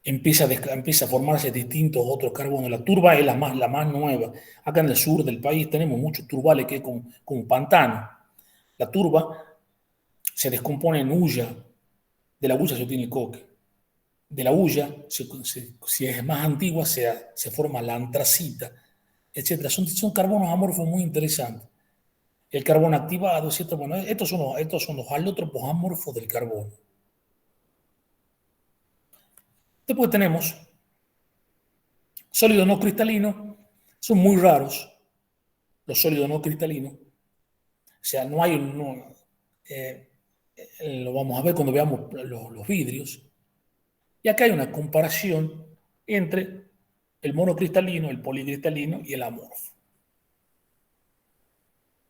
[SPEAKER 1] empieza a formarse distintos otros carbonos. La turba es la más nueva. Acá en el sur del país tenemos muchos turbales que es como pantano. La turba se descompone en hulla, de la hulla se obtiene el coque. De la hulla, si es más antigua, se forma la antracita, etc. Son carbonos amorfos muy interesantes. El carbono activado, ¿cierto? Bueno, estos son los alótropos amorfos del carbono. Después tenemos sólidos no cristalinos, son muy raros los sólidos no cristalinos. O sea, no hay lo vamos a ver cuando veamos los vidrios. Y acá hay una comparación entre el monocristalino, el policristalino y el amorfo.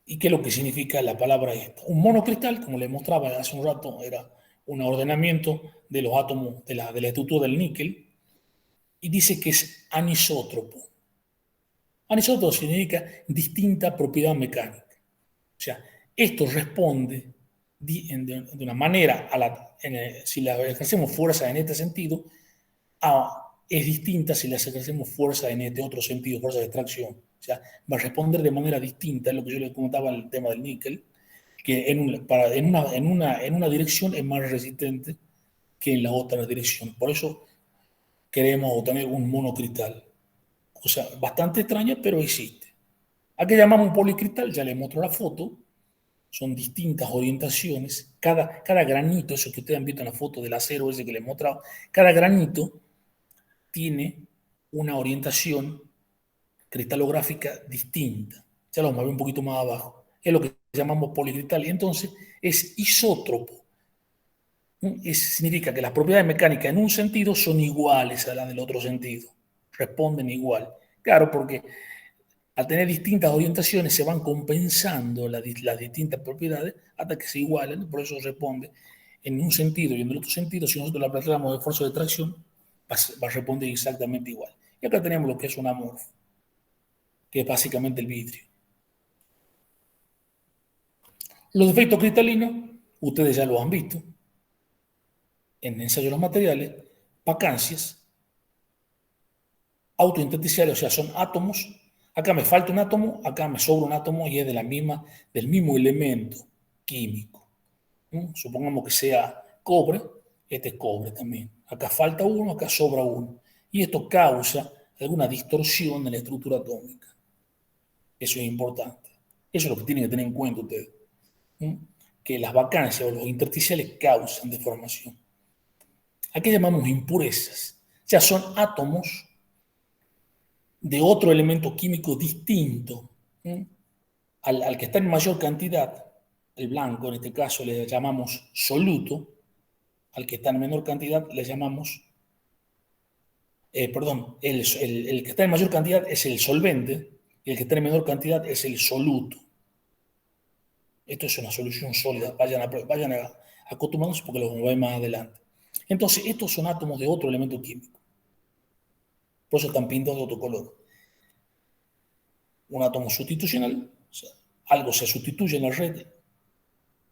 [SPEAKER 1] ¿Y qué es lo que significa la palabra esta? Un monocristal, como les mostraba hace un rato, era un ordenamiento de los átomos de la estructura del níquel, y dice que es anisótropo. Anisótropo significa distinta propiedad mecánica. O sea, esto responde de una manera, si la ejercemos fuerza en este sentido, es distinta si le ejercemos fuerza en este otro sentido, fuerza de extracción. O sea, va a responder de manera distinta, es lo que yo les comentaba en el tema del níquel, que en una dirección es más resistente que en la otra dirección. Por eso queremos obtener un monocristal. O sea, bastante extraña, pero existe. ¿A qué llamamos un policristal? Ya les muestro la foto. Son distintas orientaciones. Cada granito, eso que ustedes han visto en la foto del acero ese que les he mostrado, cada granito tiene una orientación cristalográfica distinta. O Ya lo vamos a ver un poquito más abajo. Es lo que llamamos policristal. Y entonces es isótropo. Significa que las propiedades mecánicas en un sentido son iguales a las del otro sentido. Responden igual. Claro, porque al tener distintas orientaciones se van compensando las distintas propiedades hasta que se igualen. Por eso responde en un sentido y en el otro sentido. Si nosotros la aplicamos de esfuerzo de tracción, va a responder exactamente igual. Y acá tenemos lo que es un amorfo, que es básicamente el vidrio. Los defectos cristalinos, ustedes ya lo han visto en ensayo de los materiales, vacancias, autointersticiales, o sea, son átomos. Acá me falta un átomo, acá me sobra un átomo y es del mismo elemento químico. Supongamos que sea cobre, este es cobre también. Acá falta uno, acá sobra uno. Y esto causa alguna distorsión en la estructura atómica. Eso es importante. Eso es lo que tienen que tener en cuenta ustedes. Que las vacancias o los intersticiales causan deformación. Aquí llamamos impurezas. O sea, son átomos de otro elemento químico distinto al que está en mayor cantidad. El blanco, en este caso, le llamamos soluto. Al que está en menor cantidad le llamamos, perdón, el que está en mayor cantidad es el solvente y el que está en menor cantidad es el soluto. Esto es una solución sólida. Vayan acostumbrándose porque lo vamos a ver más adelante. Entonces, estos son átomos de otro elemento químico. Por eso están pintados de otro color. Un átomo sustitucional, o sea, algo se sustituye en la red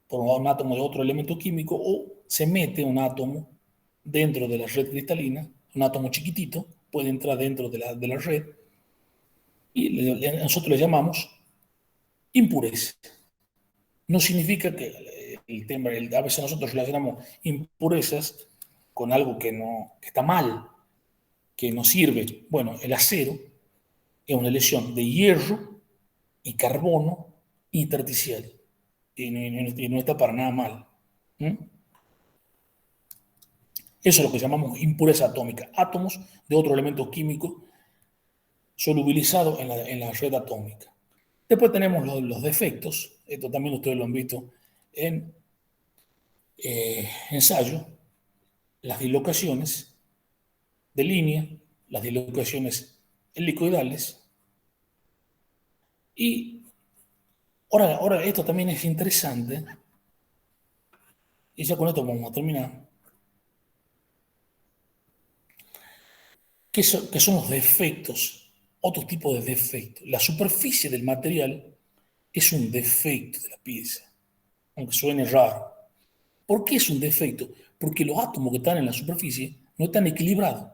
[SPEAKER 1] por un átomo de otro elemento químico o se mete un átomo dentro de la red cristalina, un átomo chiquitito, puede entrar dentro de la red y nosotros le llamamos impureza. No significa que a veces nosotros relacionamos impurezas con algo que está mal, que no sirve. Bueno, el acero es una lesión de hierro y carbono intersticial y no está para nada mal. Eso es lo que llamamos impureza atómica, átomos de otro elemento químico solubilizado en la red atómica. Después tenemos los defectos, esto también ustedes lo han visto en ensayo, las dislocaciones de línea, las dislocaciones helicoidales. Y ahora esto también es interesante, y ya con esto vamos a terminar. ¿Qué son los defectos? Otro tipo de defectos. La superficie del material es un defecto de la pieza, aunque suene raro. ¿Por qué es un defecto? Porque los átomos que están en la superficie no están equilibrados.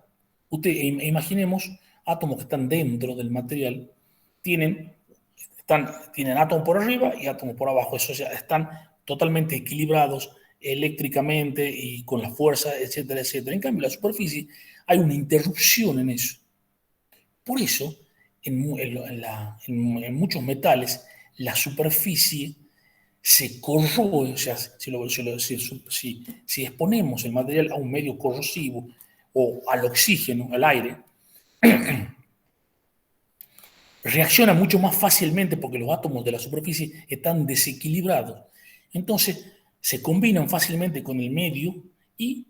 [SPEAKER 1] Imaginemos átomos que están dentro del material, tienen átomos por arriba y átomos por abajo. Eso ya están totalmente equilibrados eléctricamente y con la fuerza, etcétera, etcétera. En cambio, en la superficie hay una interrupción en eso. Por eso, en muchos metales, la superficie se corroe, o sea, si exponemos el material a un medio corrosivo o al oxígeno, al aire, reacciona mucho más fácilmente porque los átomos de la superficie están desequilibrados. Entonces, se combinan fácilmente con el medio y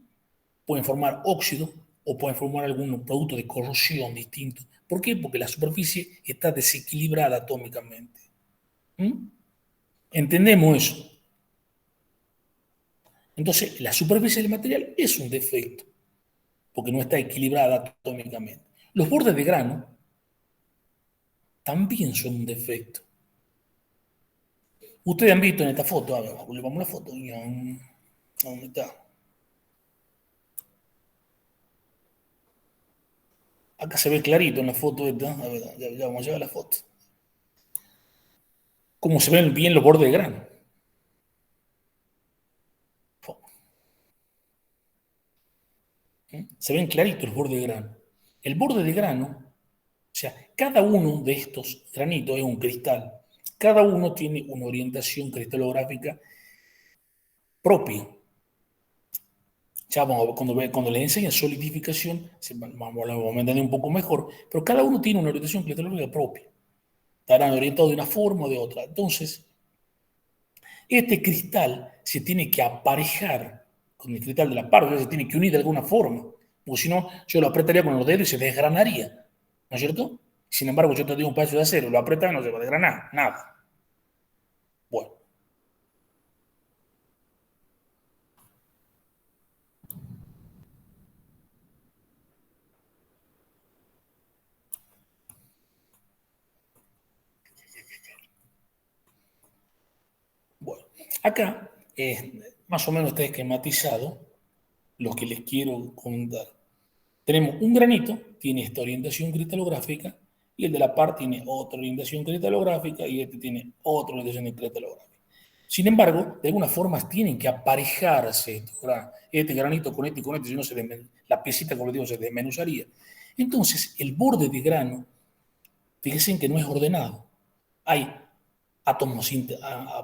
[SPEAKER 1] pueden formar óxido o pueden formar algún producto de corrosión distinto. ¿Por qué? Porque la superficie está desequilibrada atómicamente. ¿Entendemos eso? Entonces, la superficie del material es un defecto, porque no está equilibrada atómicamente. Los bordes de grano también son un defecto. Ustedes han visto en esta foto, a ver, vamos a la foto, ¿dónde está? Acá se ve clarito en la foto esta, a ver, ya vamos a llegar a la foto. Cómo se ven bien los bordes de grano. Se ven claritos los bordes de grano. El borde de grano, o sea, cada uno de estos granitos es un cristal. Cada uno tiene una orientación cristalográfica propia. Ya vamos a ver, cuando les enseñan solidificación, vamos a entender un poco mejor, pero cada uno tiene una orientación cristalográfica propia. estarán orientados de una forma o de otra. Entonces, este cristal se tiene que aparejar con el cristal de la par, o sea, se tiene que unir de alguna forma, porque si no, yo lo apretaría con los dedos y se desgranaría, ¿no es cierto? Sin embargo, yo te digo un pedazo de acero, lo apretas y no se va a desgranar, nada. Bueno. Bueno, acá más o menos está esquematizado lo que les quiero comentar. Tenemos un granito, tiene esta orientación cristalográfica, y el de la par tiene otra orientación cristalográfica, y este tiene otra orientación cristalográfica. Sin embargo, de alguna forma tienen que aparejarse este granito con este y con este, si no la piecita, como les digo, se desmenuzaría. Entonces, el borde de grano, fíjense que no es ordenado. Hay átomos,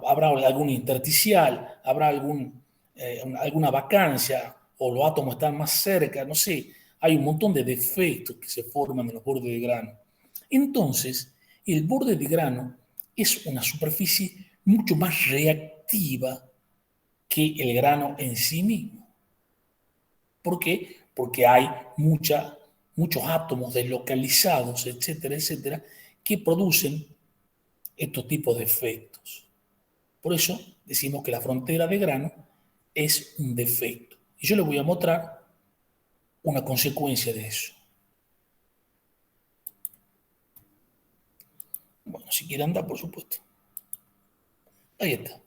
[SPEAKER 1] habrá algún intersticial, habrá alguna vacancia, o los átomos están más cerca, no sé, hay un montón de defectos que se forman en los bordes de grano. Entonces, el borde de grano es una superficie mucho más reactiva que el grano en sí mismo. ¿Por qué? Porque hay muchos átomos deslocalizados, etcétera, etcétera, que producen estos tipos de efectos. Por eso decimos que la frontera de grano es un defecto. Y yo les voy a mostrar una consecuencia de eso. Bueno, si quiere andar, por supuesto. Ahí está.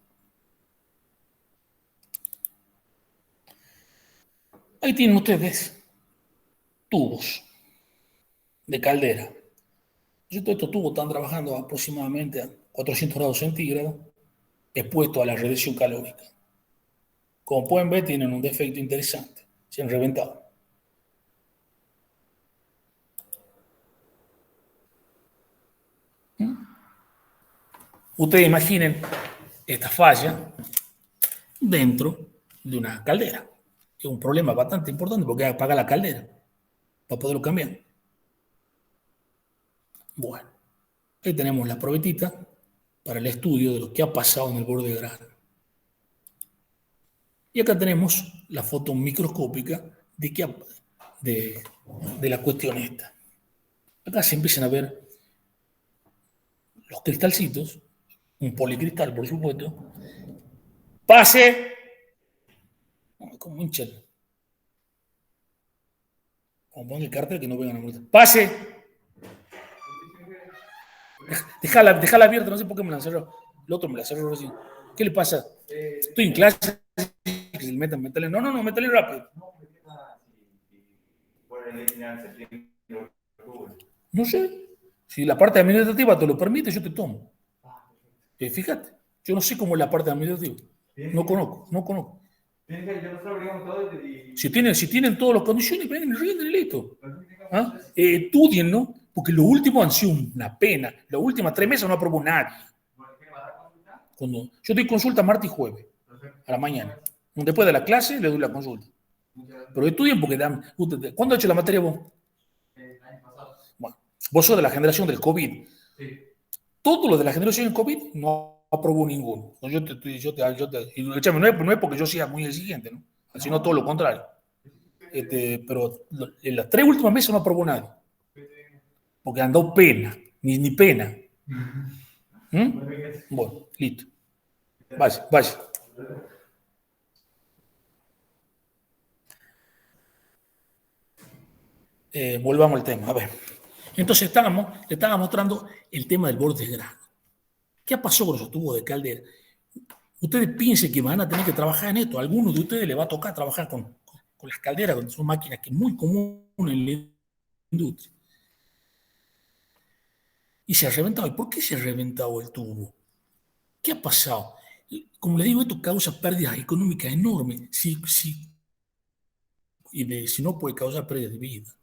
[SPEAKER 1] Ahí tienen ustedes tubos de caldera. Estos tubos están trabajando aproximadamente a 400 grados centígrados, expuestos a la radiación calórica. Como pueden ver, tienen un defecto interesante. Se han reventado. Ustedes imaginen esta falla dentro de una caldera. Es un problema bastante importante porque hay que apagar la caldera para poderlo cambiar. Bueno, ahí tenemos la probetita para el estudio de lo que ha pasado en el borde de grano. Y acá tenemos la foto microscópica de la cuestión esta. Acá se empiezan a ver los cristalcitos, un policristal, por supuesto. ¡Pase! Como hinchan. Como ponen el cartel que no vengan a molestar. ¡Pase! Déjala abierta, no sé por qué me la cerró. El otro me la cerró recién. ¿Qué le pasa? Estoy en clase. Que se metan, métale. No, métale rápido. No sé. Si la parte administrativa te lo permite, yo te tomo. Fíjate, yo no sé cómo es la parte administrativa. No conozco. Si tienen todas las condiciones, vengan y rinden y listo. ¿Ah? Estudien, ¿no? Porque los últimos han sido una pena. Las últimas 3 meses no aprobó nadie. Yo doy consulta martes y jueves, a la mañana. Después de la clase le doy la consulta. Pero estudien porque dan... ¿Cuándo has hecho la materia vos? Bueno, vos sos de la generación del COVID. Todos los de la generación del COVID no aprobó ninguno. Y no es porque yo sea muy exigente, ¿no? Sino todo lo contrario. Pero en las 3 últimas meses no aprobó nadie. Porque han dado pena, ni pena. Bueno, listo. Vaya. Volvamos al tema. A ver. Entonces le estaba mostrando el tema del borde de grano. ¿Qué pasó con esos tubos de caldera? Ustedes piensen que van a tener que trabajar en esto. A algunos de ustedes les va a tocar trabajar con las calderas, que son máquinas que es muy común en la industria. Y se ha reventado. ¿Y por qué se ha reventado el tubo? ¿Qué ha pasado? Como les digo, esto causa pérdidas económicas enormes. Si no, puede causar pérdidas de vida.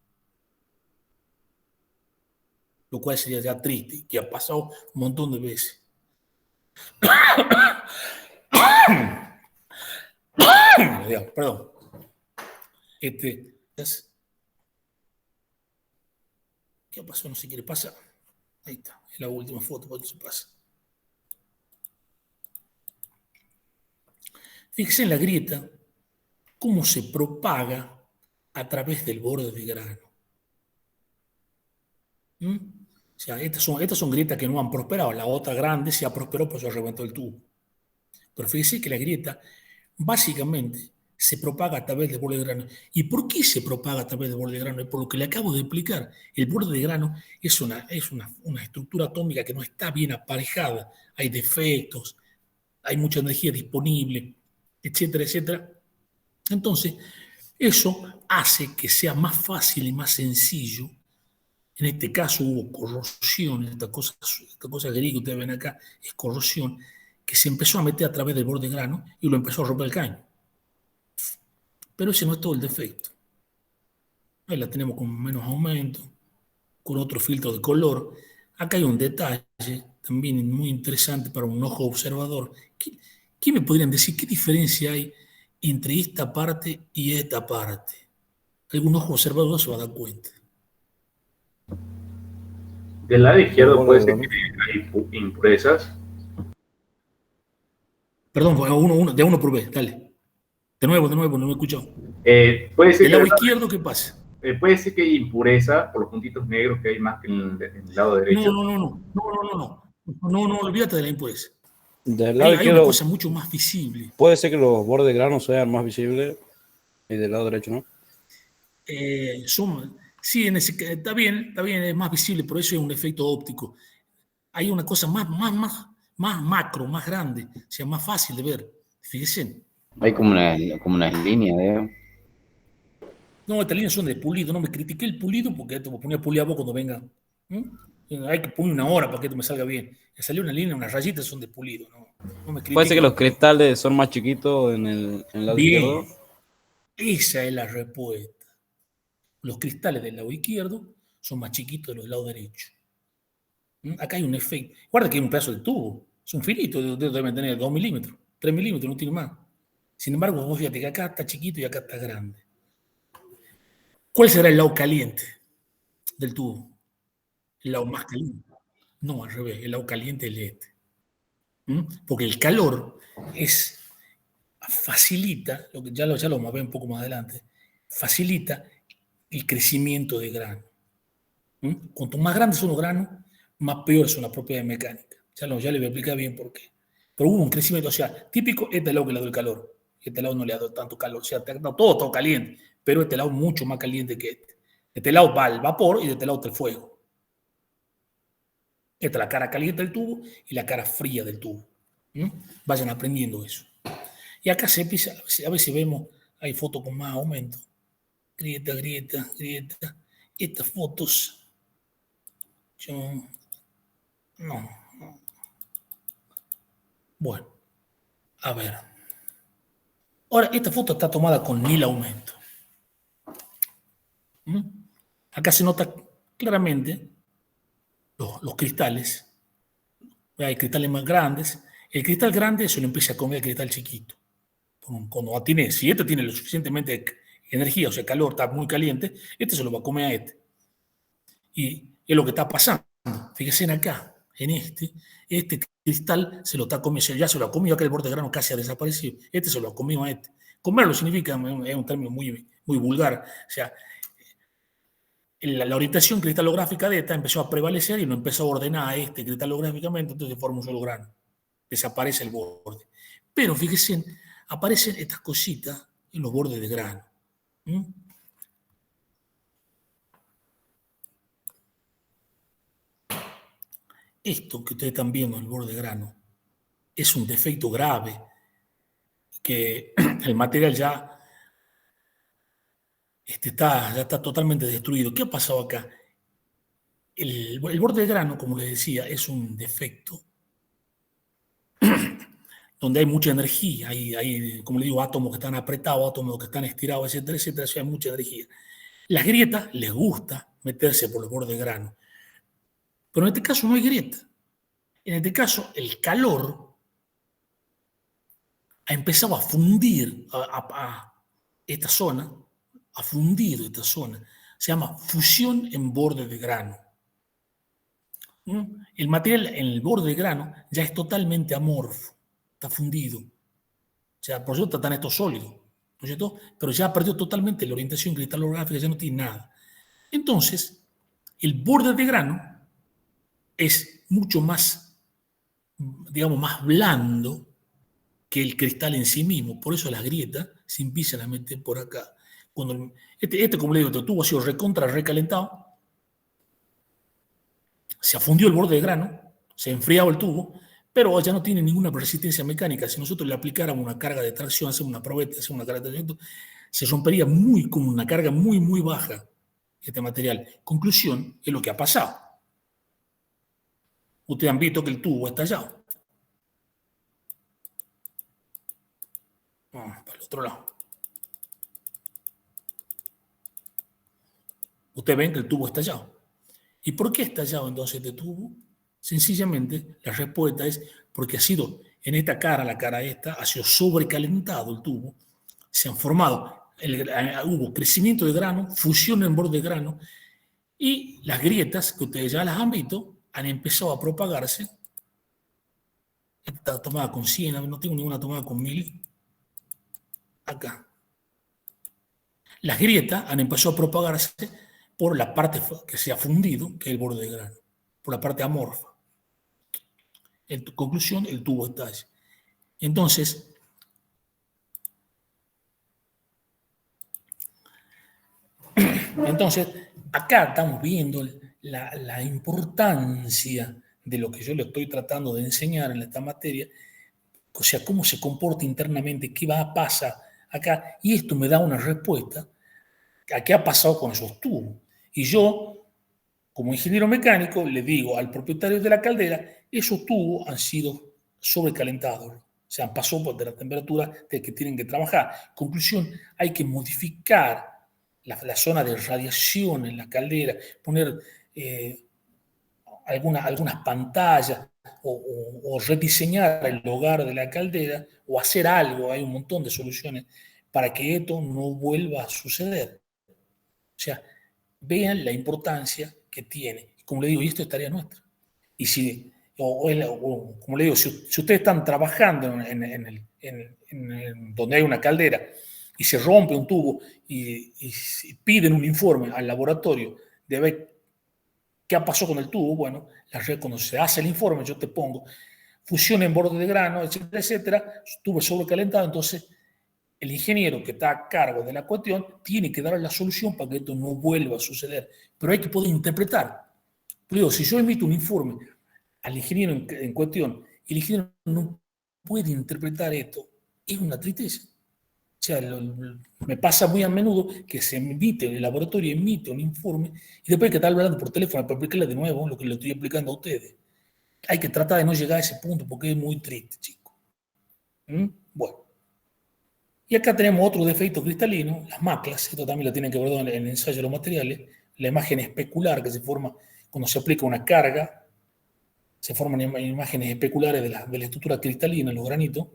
[SPEAKER 1] Lo cual sería ya triste, que ha pasado un montón de veces. Perdón. ¿Qué pasó? No sé qué le pasa Ahí está, es la última foto, por eso se pasa. Fíjense en la grieta, cómo se propaga a través del borde de grano. ¿Mm? O sea, estas son grietas que no han prosperado. La otra grande se ha prosperado, pues se reventó el tubo. Pero fíjense que la grieta básicamente se propaga a través del borde de grano. ¿Y por qué se propaga a través del borde de grano? Por lo que le acabo de explicar. El borde de grano es una estructura atómica que no está bien aparejada. Hay defectos, hay mucha energía disponible, etcétera, etcétera. Entonces, eso hace que sea más fácil y más sencillo. En este caso hubo corrosión, esta cosa griega que ustedes ven acá es corrosión, que se empezó a meter a través del borde de grano y lo empezó a romper el caño. Pero ese no es todo el defecto. Ahí la tenemos con menos aumento, con otro filtro de color. Acá hay un detalle también muy interesante para un ojo observador. ¿Qué me podrían decir? ¿Qué diferencia hay entre esta parte y esta parte? Algún ojo observador se va a dar cuenta.
[SPEAKER 6] Del lado izquierdo puede ser que hay impurezas.
[SPEAKER 1] Perdón, de uno por vez, dale. De nuevo, no me he escuchado.
[SPEAKER 6] Puede ser
[SPEAKER 1] ¿Del lado izquierdo qué pasa?
[SPEAKER 6] Puede ser que hay impureza por los puntitos negros que hay más que en el lado derecho.
[SPEAKER 1] No, olvídate de la impureza.
[SPEAKER 7] Del lado
[SPEAKER 1] Hay
[SPEAKER 7] izquierdo
[SPEAKER 1] una cosa mucho más visible.
[SPEAKER 7] puede ser que los bordes de grano sean más visibles y del lado derecho, ¿no?
[SPEAKER 1] Sí, está bien, es más visible, por eso es un efecto óptico. Hay una cosa más macro, más grande, o sea, más fácil de ver. Fíjense.
[SPEAKER 3] Hay como unas líneas, ¿eh?
[SPEAKER 1] No, estas líneas son de pulido, no me critiqué el pulido porque esto me ponía pulido cuando venga. Hay que poner una hora para que esto me salga bien. Me salió una línea, unas rayitas son de pulido, no me critiqué.
[SPEAKER 7] Puede ser que los cristales son más chiquitos en el lado izquierdo.
[SPEAKER 1] Esa es la respuesta. Los cristales del lado izquierdo son más chiquitos de los del lado derecho. Acá hay un efecto. Guarda que hay un pedazo de tubo. Es un filito, deben tener 2 milímetros, 3 milímetros, no tiene más. Sin embargo, vos fíjate que acá está chiquito y acá está grande. ¿Cuál será el lado caliente del tubo? El lado más caliente. No, al revés, el lado caliente es este. Porque el calor facilita, lo que ya lo vamos a ver un poco más adelante, facilita el crecimiento de grano. Cuanto más grandes son los granos, más peor son las propiedades mecánicas. Ya le voy a explicar bien por qué. Pero hubo un crecimiento, o sea, típico, este lado que le da el calor. Este lado no le ha dado tanto calor, o sea, todo caliente, pero este lado mucho más caliente que este. Este lado va el vapor y de este lado está el fuego. Esta es la cara caliente del tubo y la cara fría del tubo. Vayan aprendiendo eso. Y acá se empieza, a ver si vemos, hay fotos con más aumento. Grieta. Estas fotos, no. Bueno, a ver. Ahora, esta foto está tomada con 1000 aumento. Acá se nota claramente los cristales. Hay cristales más grandes. El cristal grande se lo empieza a comer el cristal chiquito. Cuando si este tiene lo suficientemente energía, o sea, calor, está muy caliente, este se lo va a comer a este. Y es lo que está pasando. Fíjense acá, en este cristal se lo está comiendo, ya se lo ha comido, acá el borde de grano casi ha desaparecido. Este se lo ha comido a este. Comerlo significa, es un término muy vulgar, o sea, la orientación cristalográfica de esta empezó a prevalecer y no empezó a ordenar a este cristalográficamente, entonces forma un solo grano. Desaparece el borde. Pero fíjense, aparecen estas cositas en los bordes de grano. Esto que ustedes están viendo en el borde de grano es un defecto grave que el material ya está totalmente destruido. ¿Qué ha pasado acá? El borde de grano, como les decía, es un defecto donde hay mucha energía, hay, como le digo, átomos que están apretados, átomos que están estirados, etcétera, etcétera, hay mucha energía. Las grietas les gusta meterse por el borde de grano, pero en este caso no hay grieta. En este caso, el calor ha empezado a fundir esta zona, se llama fusión en borde de grano. El material en el borde del grano ya es totalmente amorfo, está fundido. O sea, por eso está tan esto sólido, ¿no es cierto? Pero ya perdió totalmente la orientación cristalográfica, ya no tiene nada. Entonces, el borde de grano es mucho más, digamos, más blando que el cristal en sí mismo. Por eso las grietas se empiezan a meter por acá. Cuando como le digo, este tubo ha sido recalentado, se afundió el borde de grano, se ha enfriado el tubo, pero ya no tiene ninguna resistencia mecánica. Si nosotros le aplicáramos una carga de tracción, hacemos una probeta, hacemos una carga de tracción, se rompería con una carga muy, muy baja este material. Conclusión, es lo que ha pasado. Ustedes han visto que el tubo está estallado. Para el otro lado. Ustedes ven que el tubo está estallado. ¿Y por qué está estallado entonces este tubo? Sencillamente, la respuesta es porque ha sido, en esta cara, la cara esta, ha sido sobrecalentado el tubo, se han formado, hubo crecimiento de grano, fusión en borde de grano, y las grietas, que ustedes ya las han visto, han empezado a propagarse. Esta está tomada con 100, no tengo ninguna tomada con 1000. Acá. Las grietas han empezado a propagarse por la parte que se ha fundido, que es el borde de grano, por la parte amorfa. En conclusión, el tubo estalla. Entonces, acá estamos viendo la importancia de lo que yo le estoy tratando de enseñar en esta materia, o sea, cómo se comporta internamente, qué va a pasar acá, y esto me da una respuesta a qué ha pasado con esos tubos. Y yo, como ingeniero mecánico, le digo al propietario de la caldera, esos tubos han sido sobrecalentados, o sea, han pasado de la temperatura de que tienen que trabajar. Conclusión, hay que modificar la zona de radiación en la caldera, poner algunas pantallas o rediseñar el hogar de la caldera o hacer algo, hay un montón de soluciones para que esto no vuelva a suceder. O sea, vean la importancia que tiene. Como le digo, y esto es tarea nuestra. Y si, como le digo, si ustedes están trabajando donde hay una caldera y se rompe un tubo y piden un informe al laboratorio de ver qué pasó con el tubo, bueno, cuando se hace el informe, yo te pongo fusión en borde de grano, etcétera, etcétera, tubo sobrecalentado, entonces el ingeniero que está a cargo de la cuestión tiene que dar la solución para que esto no vuelva a suceder. Pero hay que poder interpretar. Pero si yo emito un informe al ingeniero en cuestión y el ingeniero no puede interpretar esto, es una tristeza. O sea, me pasa muy a menudo que se emite, el laboratorio emite un informe y después hay que estar hablando por teléfono para explicarle de nuevo lo que le estoy explicando a ustedes. Hay que tratar de no llegar a ese punto porque es muy triste, chicos. Bueno. Y acá tenemos otro defecto cristalino, las maclas. Esto también lo tienen que ver en el ensayo de los materiales. La imagen especular que se forma cuando se aplica una carga. Se forman imágenes especulares de la estructura cristalina en los granitos.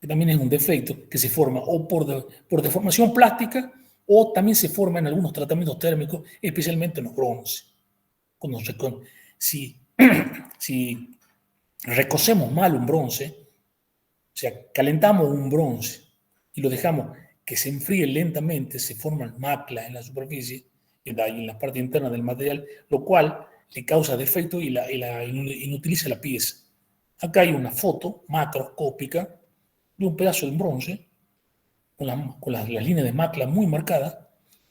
[SPEAKER 1] Que también es un defecto que se forma o por deformación plástica o también se forma en algunos tratamientos térmicos, especialmente en los bronces. Si recocemos mal un bronce, o sea, calentamos un bronce y lo dejamos que se enfríe lentamente, se forman maclas en la superficie y en la parte interna del material, lo cual le causa defecto y inutiliza la pieza. Acá hay una foto macroscópica de un pedazo de bronce con las líneas de macla muy marcadas.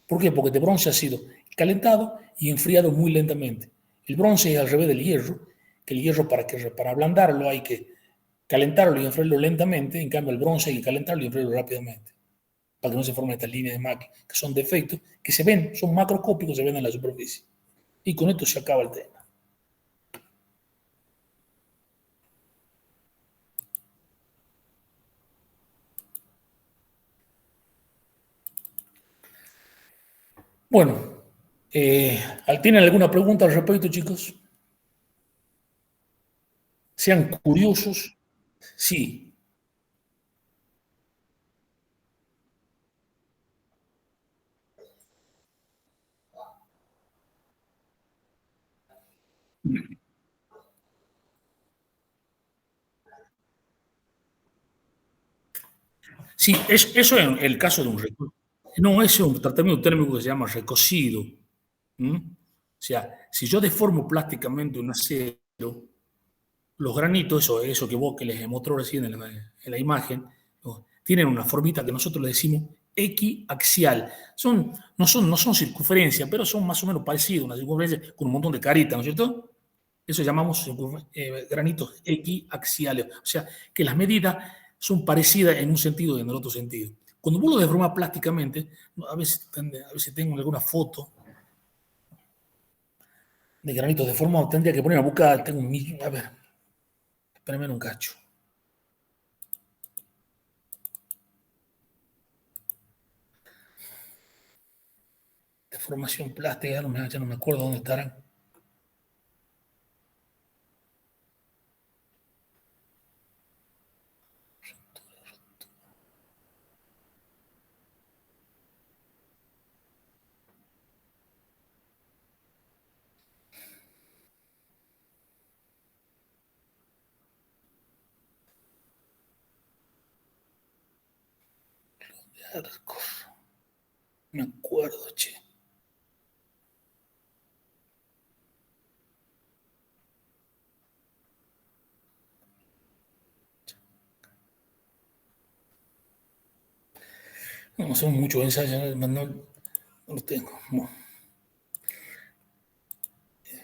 [SPEAKER 1] ¿Por qué? Porque este bronce ha sido calentado y enfriado muy lentamente. El bronce es al revés del hierro, que el hierro para ablandarlo hay que calentarlo y enfriarlo lentamente, en cambio el bronce hay que calentarlo y enfriarlo rápidamente, para que no se formen estas líneas de macla, que son defectos, que se ven, son macroscópicos, se ven en la superficie. Y con esto se acaba el tema. Bueno, ¿tienen alguna pregunta al respecto, chicos? Sean curiosos. Sí. Sí, eso es el caso de un recocido. No, ese es un tratamiento térmico que se llama recocido. ¿Mm? O sea, si yo deformo plásticamente un acero, los granitos, eso que les mostró recién en la imagen, ¿no? Tienen una formita que nosotros le decimos equiaxial. No son circunferencia, pero son más o menos parecidos, una circunferencia con un montón de caritas, ¿no es cierto? Eso llamamos granitos equiaxiales. O sea, que las medidas son parecidas en un sentido y en el otro sentido. Cuando vos lo deformas plásticamente, a veces tengo alguna foto de granitos deformados, tendría que poner a buscar, tengo un millón, a ver, espérame un cacho. Deformación plástica, ya no me acuerdo dónde estarán. Me acuerdo, che. No son muchos ensayos, no los tengo. No.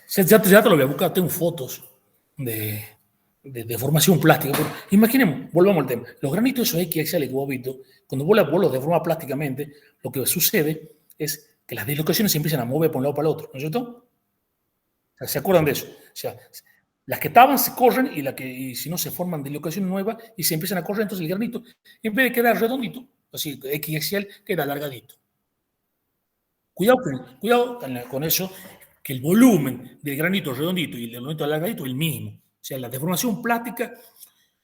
[SPEAKER 1] Ya te lo voy a buscar, tengo fotos de formación plástica. Pero imaginemos, volvamos al tema. Los granitos esos equiaxiales que vos has visto, cuando vos los deformas plásticamente, lo que sucede es que las dislocaciones se empiezan a mover por un lado para el otro, ¿no es cierto? O sea, ¿se acuerdan de eso? O sea, las que estaban se corren y si no se forman dislocaciones nuevas y se empiezan a correr, entonces el granito, en vez de quedar redondito, así equiaxial, queda alargadito. Cuidado con eso, que el volumen del granito redondito y el granito alargadito es el mismo. O sea, la deformación plástica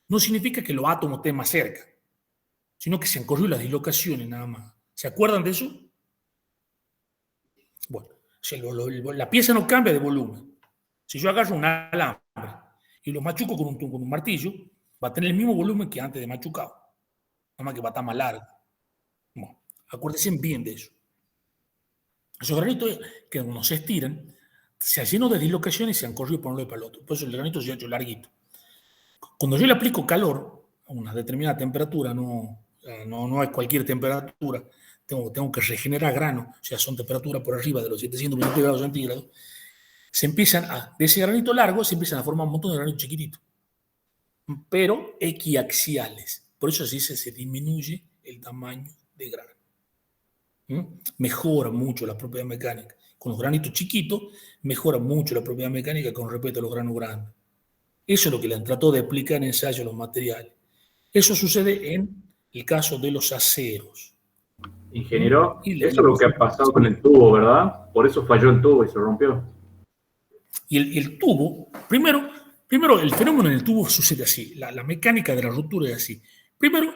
[SPEAKER 1] no significa que los átomos estén más cerca, sino que se han corrido las dislocaciones nada más. ¿Se acuerdan de eso? Bueno, o sea, la pieza no cambia de volumen. Si yo agarro un alambre y lo machuco con un martillo, va a tener el mismo volumen que antes de machucado, nada más que va a estar más largo. Bueno, acuérdense bien de eso. Esos granitos que no se estiran, se han llenado de dislocaciones y se han corrido por un lado y para el otro. Por eso el granito se ha hecho larguito. Cuando yo le aplico calor a una determinada temperatura, no es cualquier temperatura, tengo que regenerar grano, o sea, son temperaturas por arriba de los 720 grados centígrados, de ese granito largo se empiezan a formar un montón de granitos chiquititos, pero equiaxiales. Por eso se disminuye el tamaño de grano. Mejora mucho la propiedad mecánica. Con los granitos chiquitos, mejora mucho la propiedad mecánica con respecto a los granos grandes. Eso es lo que le han tratado de explicar en ensayo los materiales. Eso sucede en el caso de los aceros.
[SPEAKER 6] Ingeniero, eso es lo que ha pasado con el tubo, ¿verdad? Por eso falló el tubo y se rompió.
[SPEAKER 1] Y el tubo, primero el fenómeno en el tubo sucede así. La mecánica de la ruptura es así. Primero,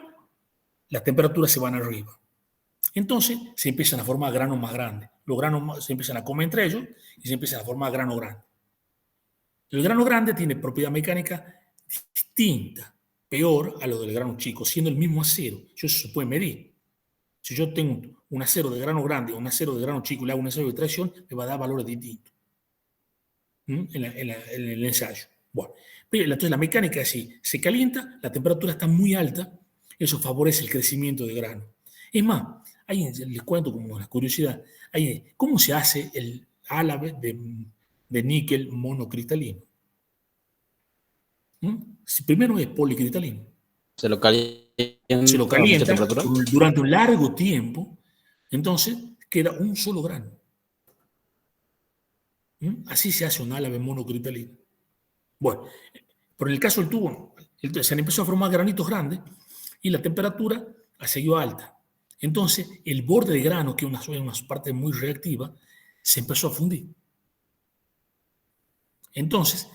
[SPEAKER 1] las temperaturas se van arriba. Entonces se empiezan a formar granos más grandes. Los granos se empiezan a comer entre ellos y se empiezan a formar granos grandes. El grano grande tiene propiedad mecánica distinta, peor a lo del grano chico, siendo el mismo acero. Eso se puede medir. Si yo tengo un acero de grano grande o un acero de grano chico y le hago un ensayo de tracción, me va a dar valores distintos en el ensayo. Bueno, entonces la mecánica es así. Se calienta, la temperatura está muy alta, eso favorece el crecimiento de grano. Es más, ahí les cuento como una curiosidad, ¿cómo se hace el álabe de níquel monocristalino? Primero es policristalino.
[SPEAKER 7] Se lo calienta
[SPEAKER 1] A mucha temperatura durante un largo tiempo, entonces queda un solo grano. Así se hace un álabe monocristalino. Bueno, pero en el caso del tubo, se han empezado a formar granitos grandes y la temperatura ha seguido alta. Entonces, el borde de grano, que es una parte muy reactiva, se empezó a fundir. Entonces,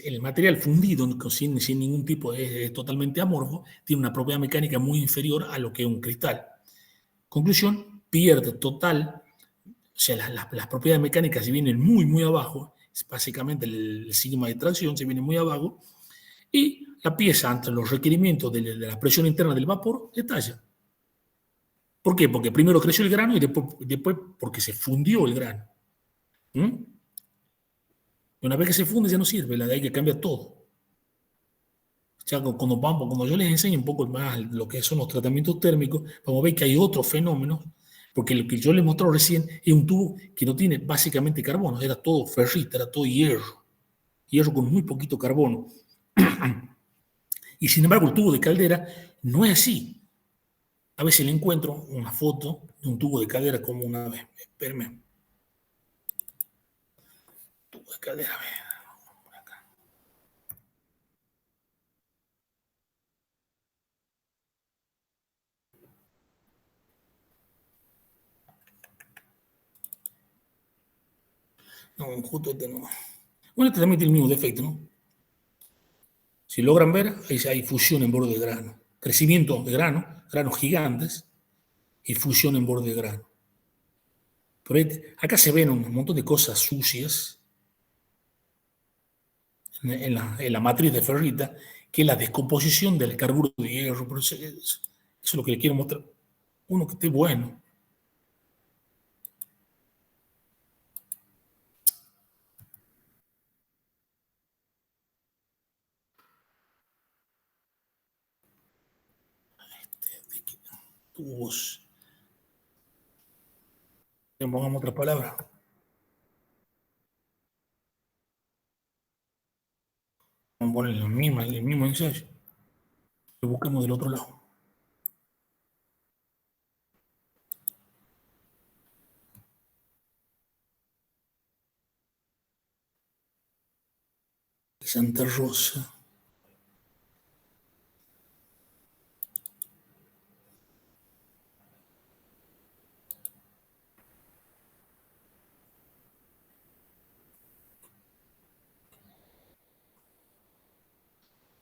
[SPEAKER 1] el material fundido, sin ningún tipo es totalmente amorfo, tiene una propiedad mecánica muy inferior a lo que es un cristal. Conclusión, pierde total, o sea, las propiedades mecánicas se vienen muy, muy abajo es básicamente el sigma de tracción, se viene muy abajo, y la pieza, ante los requerimientos de la presión interna del vapor, estalla. ¿Por qué? Porque primero creció el grano y después porque se fundió el grano. Una vez que se funde ya no sirve, de ahí que cambia todo. Ya cuando yo les enseño un poco más lo que son los tratamientos térmicos, vamos a ver que hay otros fenómenos, porque lo que yo les mostré recién es un tubo que no tiene básicamente carbono, era todo ferrita, era todo hierro con muy poquito carbono. Y sin embargo el tubo de caldera no es así. A veces le encuentro una foto de un tubo de caldera como una vez. Espérenme. Tubo de caldera, a ver. Por acá. No, justo este no. Bueno, este también tiene el mismo defecto, ¿no? Si logran ver, hay fusión en borde de grano. Crecimiento de grano, granos gigantes, y fusión en borde de grano. Pero acá se ven un montón de cosas sucias en la matriz de ferrita, que es la descomposición del carburo de hierro. Pero eso es lo que le quiero mostrar. Uno que esté bueno. Tubos. Pongamos otra palabra. Vamos a poner el mismo ensayo. Lo busquemos del otro lado. Santa Rosa.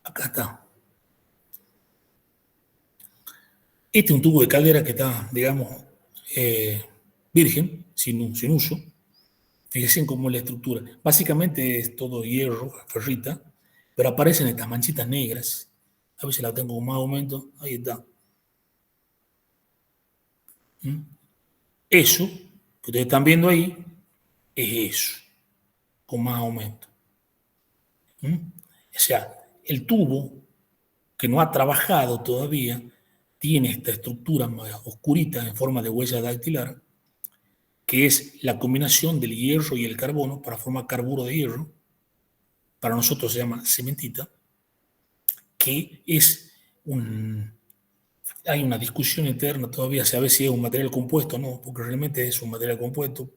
[SPEAKER 1] Acá está. Este es un tubo de caldera que está, digamos, virgen, sin uso. Fíjense cómo es la estructura. Básicamente es todo hierro, ferrita, pero aparecen estas manchitas negras. A ver si la tengo con más aumento. Ahí está. Eso que ustedes están viendo ahí es eso, con más aumento. O sea, el tubo que no ha trabajado todavía tiene esta estructura más oscurita en forma de huella dactilar, que es la combinación del hierro y el carbono para formar carburo de hierro. Para nosotros se llama cementita, que es hay una discusión interna todavía, se sabe si es un material compuesto o no, porque realmente es un material compuesto,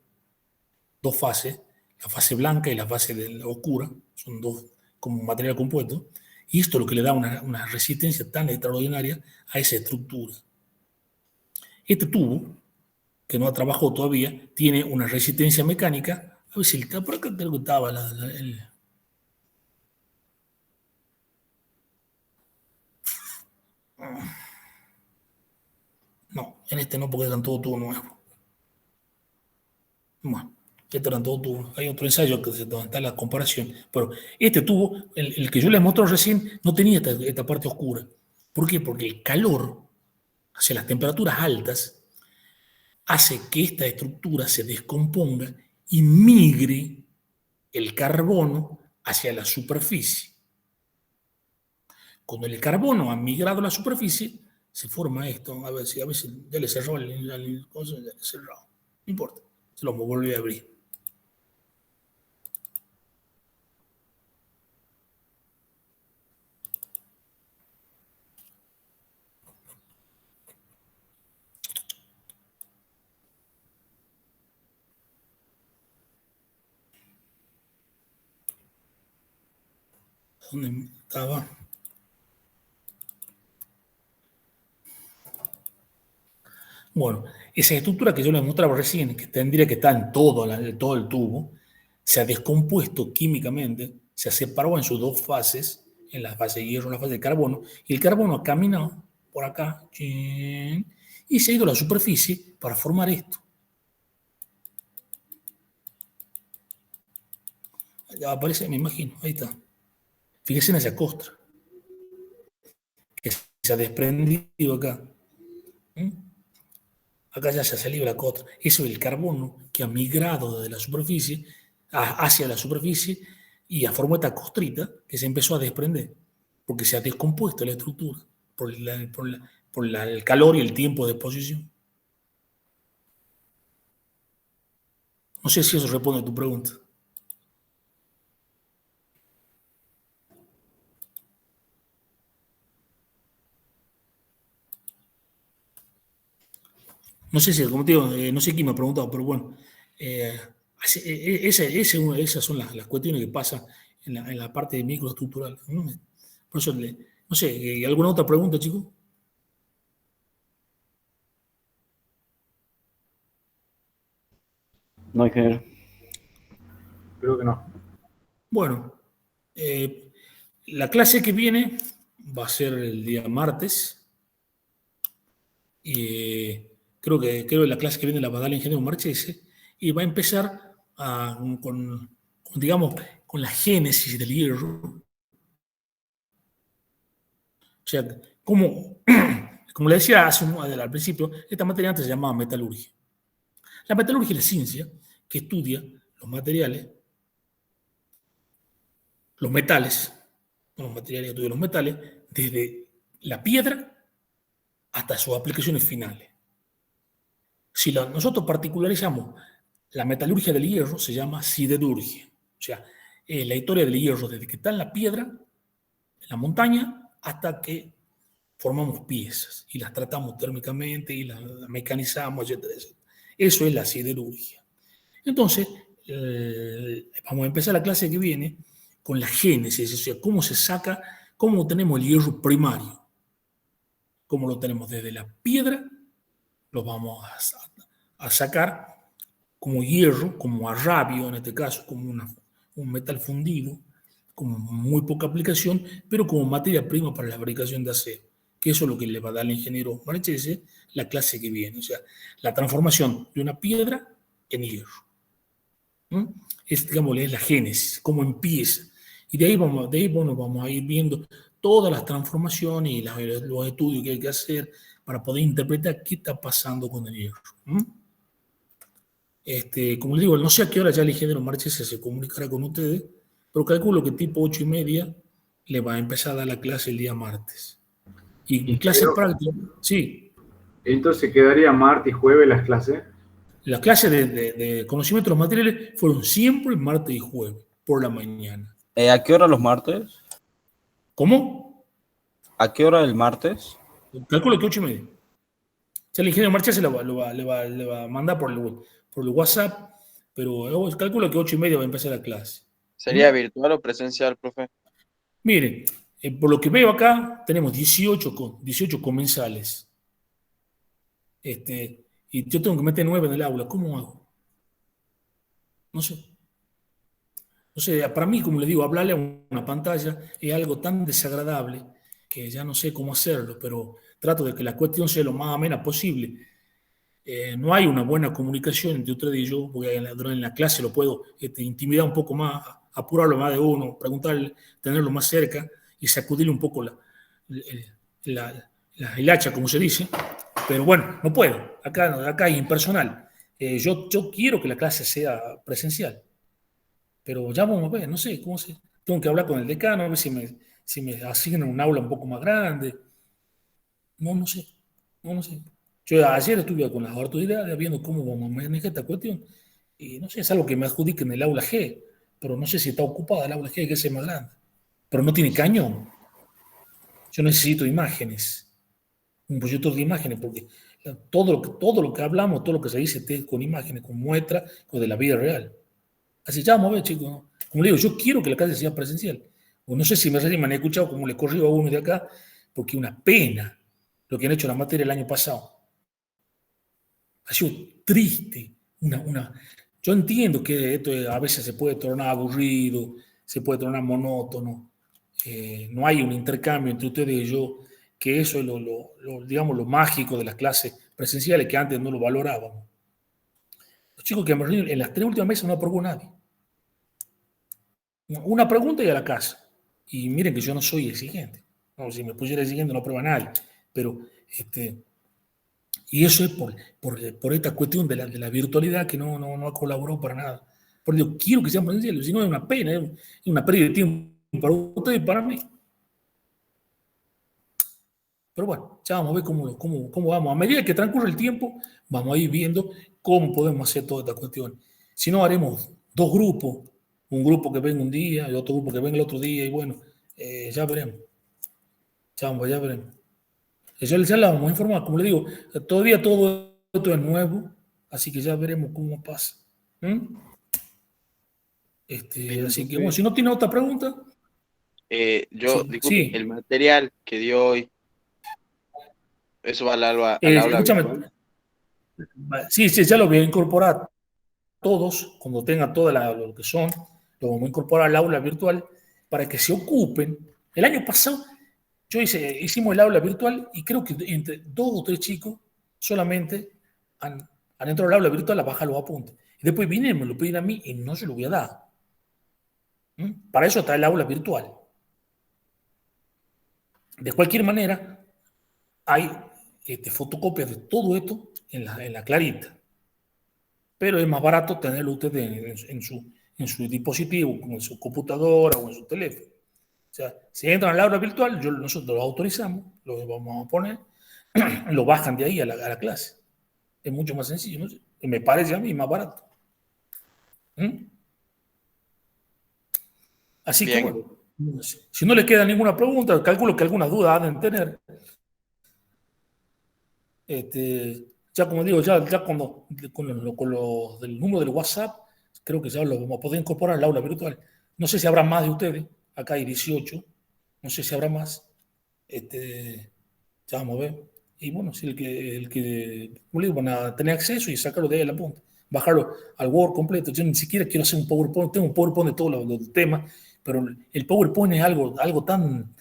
[SPEAKER 1] dos fases, la fase blanca y la fase oscura, son dos como material compuesto, y esto es lo que le da una resistencia tan extraordinaria a esa estructura. Este tubo, que no ha trabajado todavía, tiene una resistencia mecánica. A ver si está por acá, creo que estaba No, en este no, porque eran todo tubo nuevo. Bueno, este eran todo tubo. Hay otro ensayo donde está la comparación. Pero este tubo, el que yo les mostré recién, no tenía esta parte oscura. ¿Por qué? Porque el calor hacia las temperaturas altas hace que esta estructura se descomponga y migre el carbono hacia la superficie. Cuando el carbono ha migrado a la superficie, se forma esto. A ver si ya le cerró el coso, ya le cerró. No importa, se lo volví a abrir. ¿Dónde estaba? Bueno, esa estructura que yo les mostraba recién, que tendría que estar en todo el tubo, se ha descompuesto químicamente, se ha separado en sus dos fases, en la fase de hierro y la fase de carbono, y el carbono ha caminado por acá y se ha ido a la superficie para formar esto. Aparece, me imagino, ahí está. Fíjense en esa costra, que se ha desprendido acá. Acá ya se ha salido la costra. Eso es el carbono que ha migrado desde la superficie hacia la superficie y ha formado esta costrita que se empezó a desprender, porque se ha descompuesto la estructura por el calor y el tiempo de exposición. No sé si eso responde a tu pregunta. No sé si, como te digo, no sé quién me ha preguntado, pero bueno, esas son las cuestiones que pasan en la parte de microestructural, ¿no? Por eso, no sé, ¿alguna otra pregunta, chicos?
[SPEAKER 3] No, ingeniero.
[SPEAKER 6] Creo que no.
[SPEAKER 1] Bueno, la clase que viene va a ser el día martes. Y creo que la clase que viene la va a dar el ingeniero Marchese y va a empezar digamos, con la génesis del hierro. O sea, como le decía al principio, esta materia antes se llamaba metalurgia. La metalurgia es la ciencia que estudia los materiales, los metales, desde la piedra hasta sus aplicaciones finales. Si nosotros particularizamos la metalurgia del hierro, se llama siderurgia. O sea, la historia del hierro desde que está en la piedra, en la montaña, hasta que formamos piezas y las tratamos térmicamente y las mecanizamos, etcétera, etcétera. Eso es la siderurgia. Entonces, vamos a empezar la clase que viene con la génesis, o sea, cómo tenemos el hierro primario. Cómo lo tenemos desde la piedra, lo vamos a sacar como hierro, como arrabio en este caso, como un metal fundido, con muy poca aplicación, pero como materia prima para la fabricación de acero, que eso es lo que le va a dar al ingeniero Marchese la clase que viene, o sea, la transformación de una piedra en hierro. Digamos, es la génesis, cómo empieza. Y de ahí vamos a ir viendo todas las transformaciones y los estudios que hay que hacer para poder interpretar qué está pasando con el hierro. Como les digo, no sé a qué hora ya el ingeniero Marchese se comunicará con ustedes, pero calculo que tipo 8:30 le va a empezar a dar la clase el día martes. Y clase práctica, sí.
[SPEAKER 6] Entonces quedaría martes y jueves las clases.
[SPEAKER 1] Las clases de conocimiento de los materiales fueron siempre martes y jueves, por la mañana.
[SPEAKER 7] ¿A qué hora los martes?
[SPEAKER 1] ¿Cómo?
[SPEAKER 7] ¿A qué hora el martes?
[SPEAKER 1] Calculo que 8:30. O sea, el ingeniero Marchese le va a mandar por el WhatsApp, pero calculo que 8:30 va a empezar la clase.
[SPEAKER 2] ¿Sería virtual o presencial, profe?
[SPEAKER 1] Miren, por lo que veo acá, tenemos 18 comensales. Y yo tengo que meter 9 en el aula. ¿Cómo hago? No sé. No sé, para mí, como les digo, hablarle a una pantalla es algo tan desagradable que ya no sé cómo hacerlo, pero trato de que la cuestión sea lo más amena posible. No hay una buena comunicación entre ustedes y yo, porque en la clase lo puedo intimidar un poco más, apurarlo más de uno, preguntarle, tenerlo más cerca y sacudirle un poco la hilacha, como se dice. Pero bueno, no puedo. Acá es impersonal. Yo quiero que la clase sea presencial, pero ya vamos a ver, no sé cómo se. Tengo que hablar con el decano, a ver si me asignan un aula un poco más grande. No sé. Yo ayer estuve con las autoridades viendo cómo vamos a manejar esta cuestión. Y no sé, es algo que me adjudica en el aula G, pero no sé si está ocupada el aula G, que es más grande. Pero no tiene cañón. Yo necesito imágenes, un proyector de imágenes, porque todo lo que hablamos, todo lo que se dice es con imágenes, con muestras, con de la vida real. Así ya vamos a ver, chicos. ¿No? Como le digo, yo quiero que la clase sea presencial. O no sé si me han escuchado como le corrió a uno de acá, porque una pena lo que han hecho en la materia el año pasado. Ha sido triste. Yo entiendo que esto a veces se puede tornar aburrido, se puede tornar monótono. No hay un intercambio entre ustedes y yo, que eso es digamos, lo mágico de las clases presenciales que antes no lo valorábamos. Los chicos que me reunieron en las 3 últimas meses no aprobó nadie. Una pregunta y a la casa. Y miren que yo no soy exigente. No, si me pusiera exigente no prueba nadie. Pero, y eso es por esta cuestión de la virtualidad que no ha colaborado para nada. Porque yo quiero que sean presenciales, si no es una pena, es una pérdida de tiempo para ustedes y para mí. Pero bueno, ya vamos a ver cómo vamos. A medida que transcurre el tiempo, vamos a ir viendo cómo podemos hacer toda esta cuestión. Si no, haremos 2 grupos. Un grupo que venga un día y otro grupo que venga el otro día. Y bueno, ya veremos. Ya veremos. Ya la vamos a informar. Como le digo, todavía todo esto es nuevo. Así que ya veremos cómo pasa. Así que bueno, si no tiene otra pregunta.
[SPEAKER 2] Disculpe,
[SPEAKER 1] Sí.
[SPEAKER 2] el material que dio hoy, ¿eso va al aula
[SPEAKER 1] Escúchame.
[SPEAKER 2] virtual?
[SPEAKER 1] Sí, ya lo voy a incorporar todos, cuando tengan todo lo que son, lo vamos a incorporar al aula virtual para que se ocupen. El año pasado hicimos el aula virtual y creo que entre 2 o 3 chicos solamente han entrado al aula virtual a bajar los apuntes. Y después vienen y me lo piden a mí y no se lo voy a dar. Para eso está el aula virtual. De cualquier manera, hay fotocopias de todo esto en la clarita. Pero es más barato tenerlo ustedes en su dispositivo, como en su computadora o en su teléfono. O sea, si entran al aula virtual, nosotros lo autorizamos, lo vamos a poner, lo bajan de ahí a la clase. Es mucho más sencillo, ¿no? Y me parece a mí más barato. Así
[SPEAKER 2] Bien.
[SPEAKER 1] que bueno, si no les queda ninguna pregunta, calculo que algunas dudas han de tener. Ya como digo, ya cuando con lo del número del WhatsApp, creo que ya lo vamos a poder incorporar al aula virtual. No sé si habrá más de ustedes, acá hay 18, no sé si habrá más. Ya vamos a ver. Y bueno, si el que van a tener acceso y sacarlo de ahí a la punta, bajarlo al Word completo. Yo ni siquiera quiero hacer un PowerPoint, tengo un PowerPoint de todos los temas, pero el PowerPoint es algo tan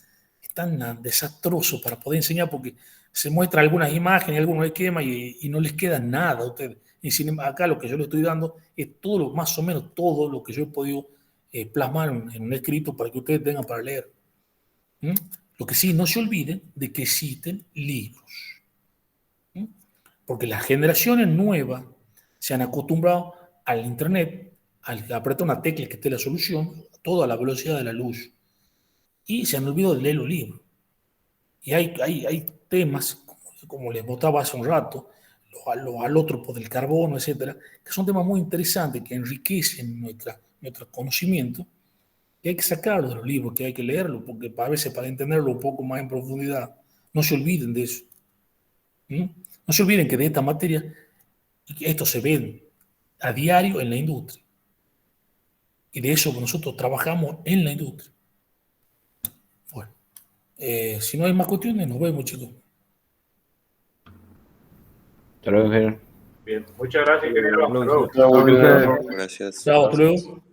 [SPEAKER 1] desastroso para poder enseñar porque se muestran algunas imágenes, algunos esquemas y no les queda nada a ustedes. Y acá lo que yo les estoy dando es todo más o menos todo lo que yo he podido plasmar en un escrito para que ustedes tengan para leer. Lo que sí, no se olviden de que existen libros. Porque las generaciones nuevas se han acostumbrado al Internet, al apretar una tecla que esté la solución, todo a la velocidad de la luz. Y se han olvidado de leer los libros. Y hay temas, como les mostraba hace un rato, los alótropos del carbono, etcétera, que son temas muy interesantes, que enriquecen nuestro conocimiento, y hay que sacarlo de los libros, que hay que leerlo, porque a veces para entenderlo un poco más en profundidad, no se olviden de eso. No se olviden que de esta materia, esto se ve a diario en la industria. Y de eso nosotros trabajamos en la industria. Bueno, si no hay más cuestiones, nos vemos, chicos.
[SPEAKER 3] Hasta luego, ingeniero.
[SPEAKER 6] Bien, muchas gracias, ingeniero. Hasta luego.
[SPEAKER 2] Gracias.
[SPEAKER 1] Chao, hasta luego.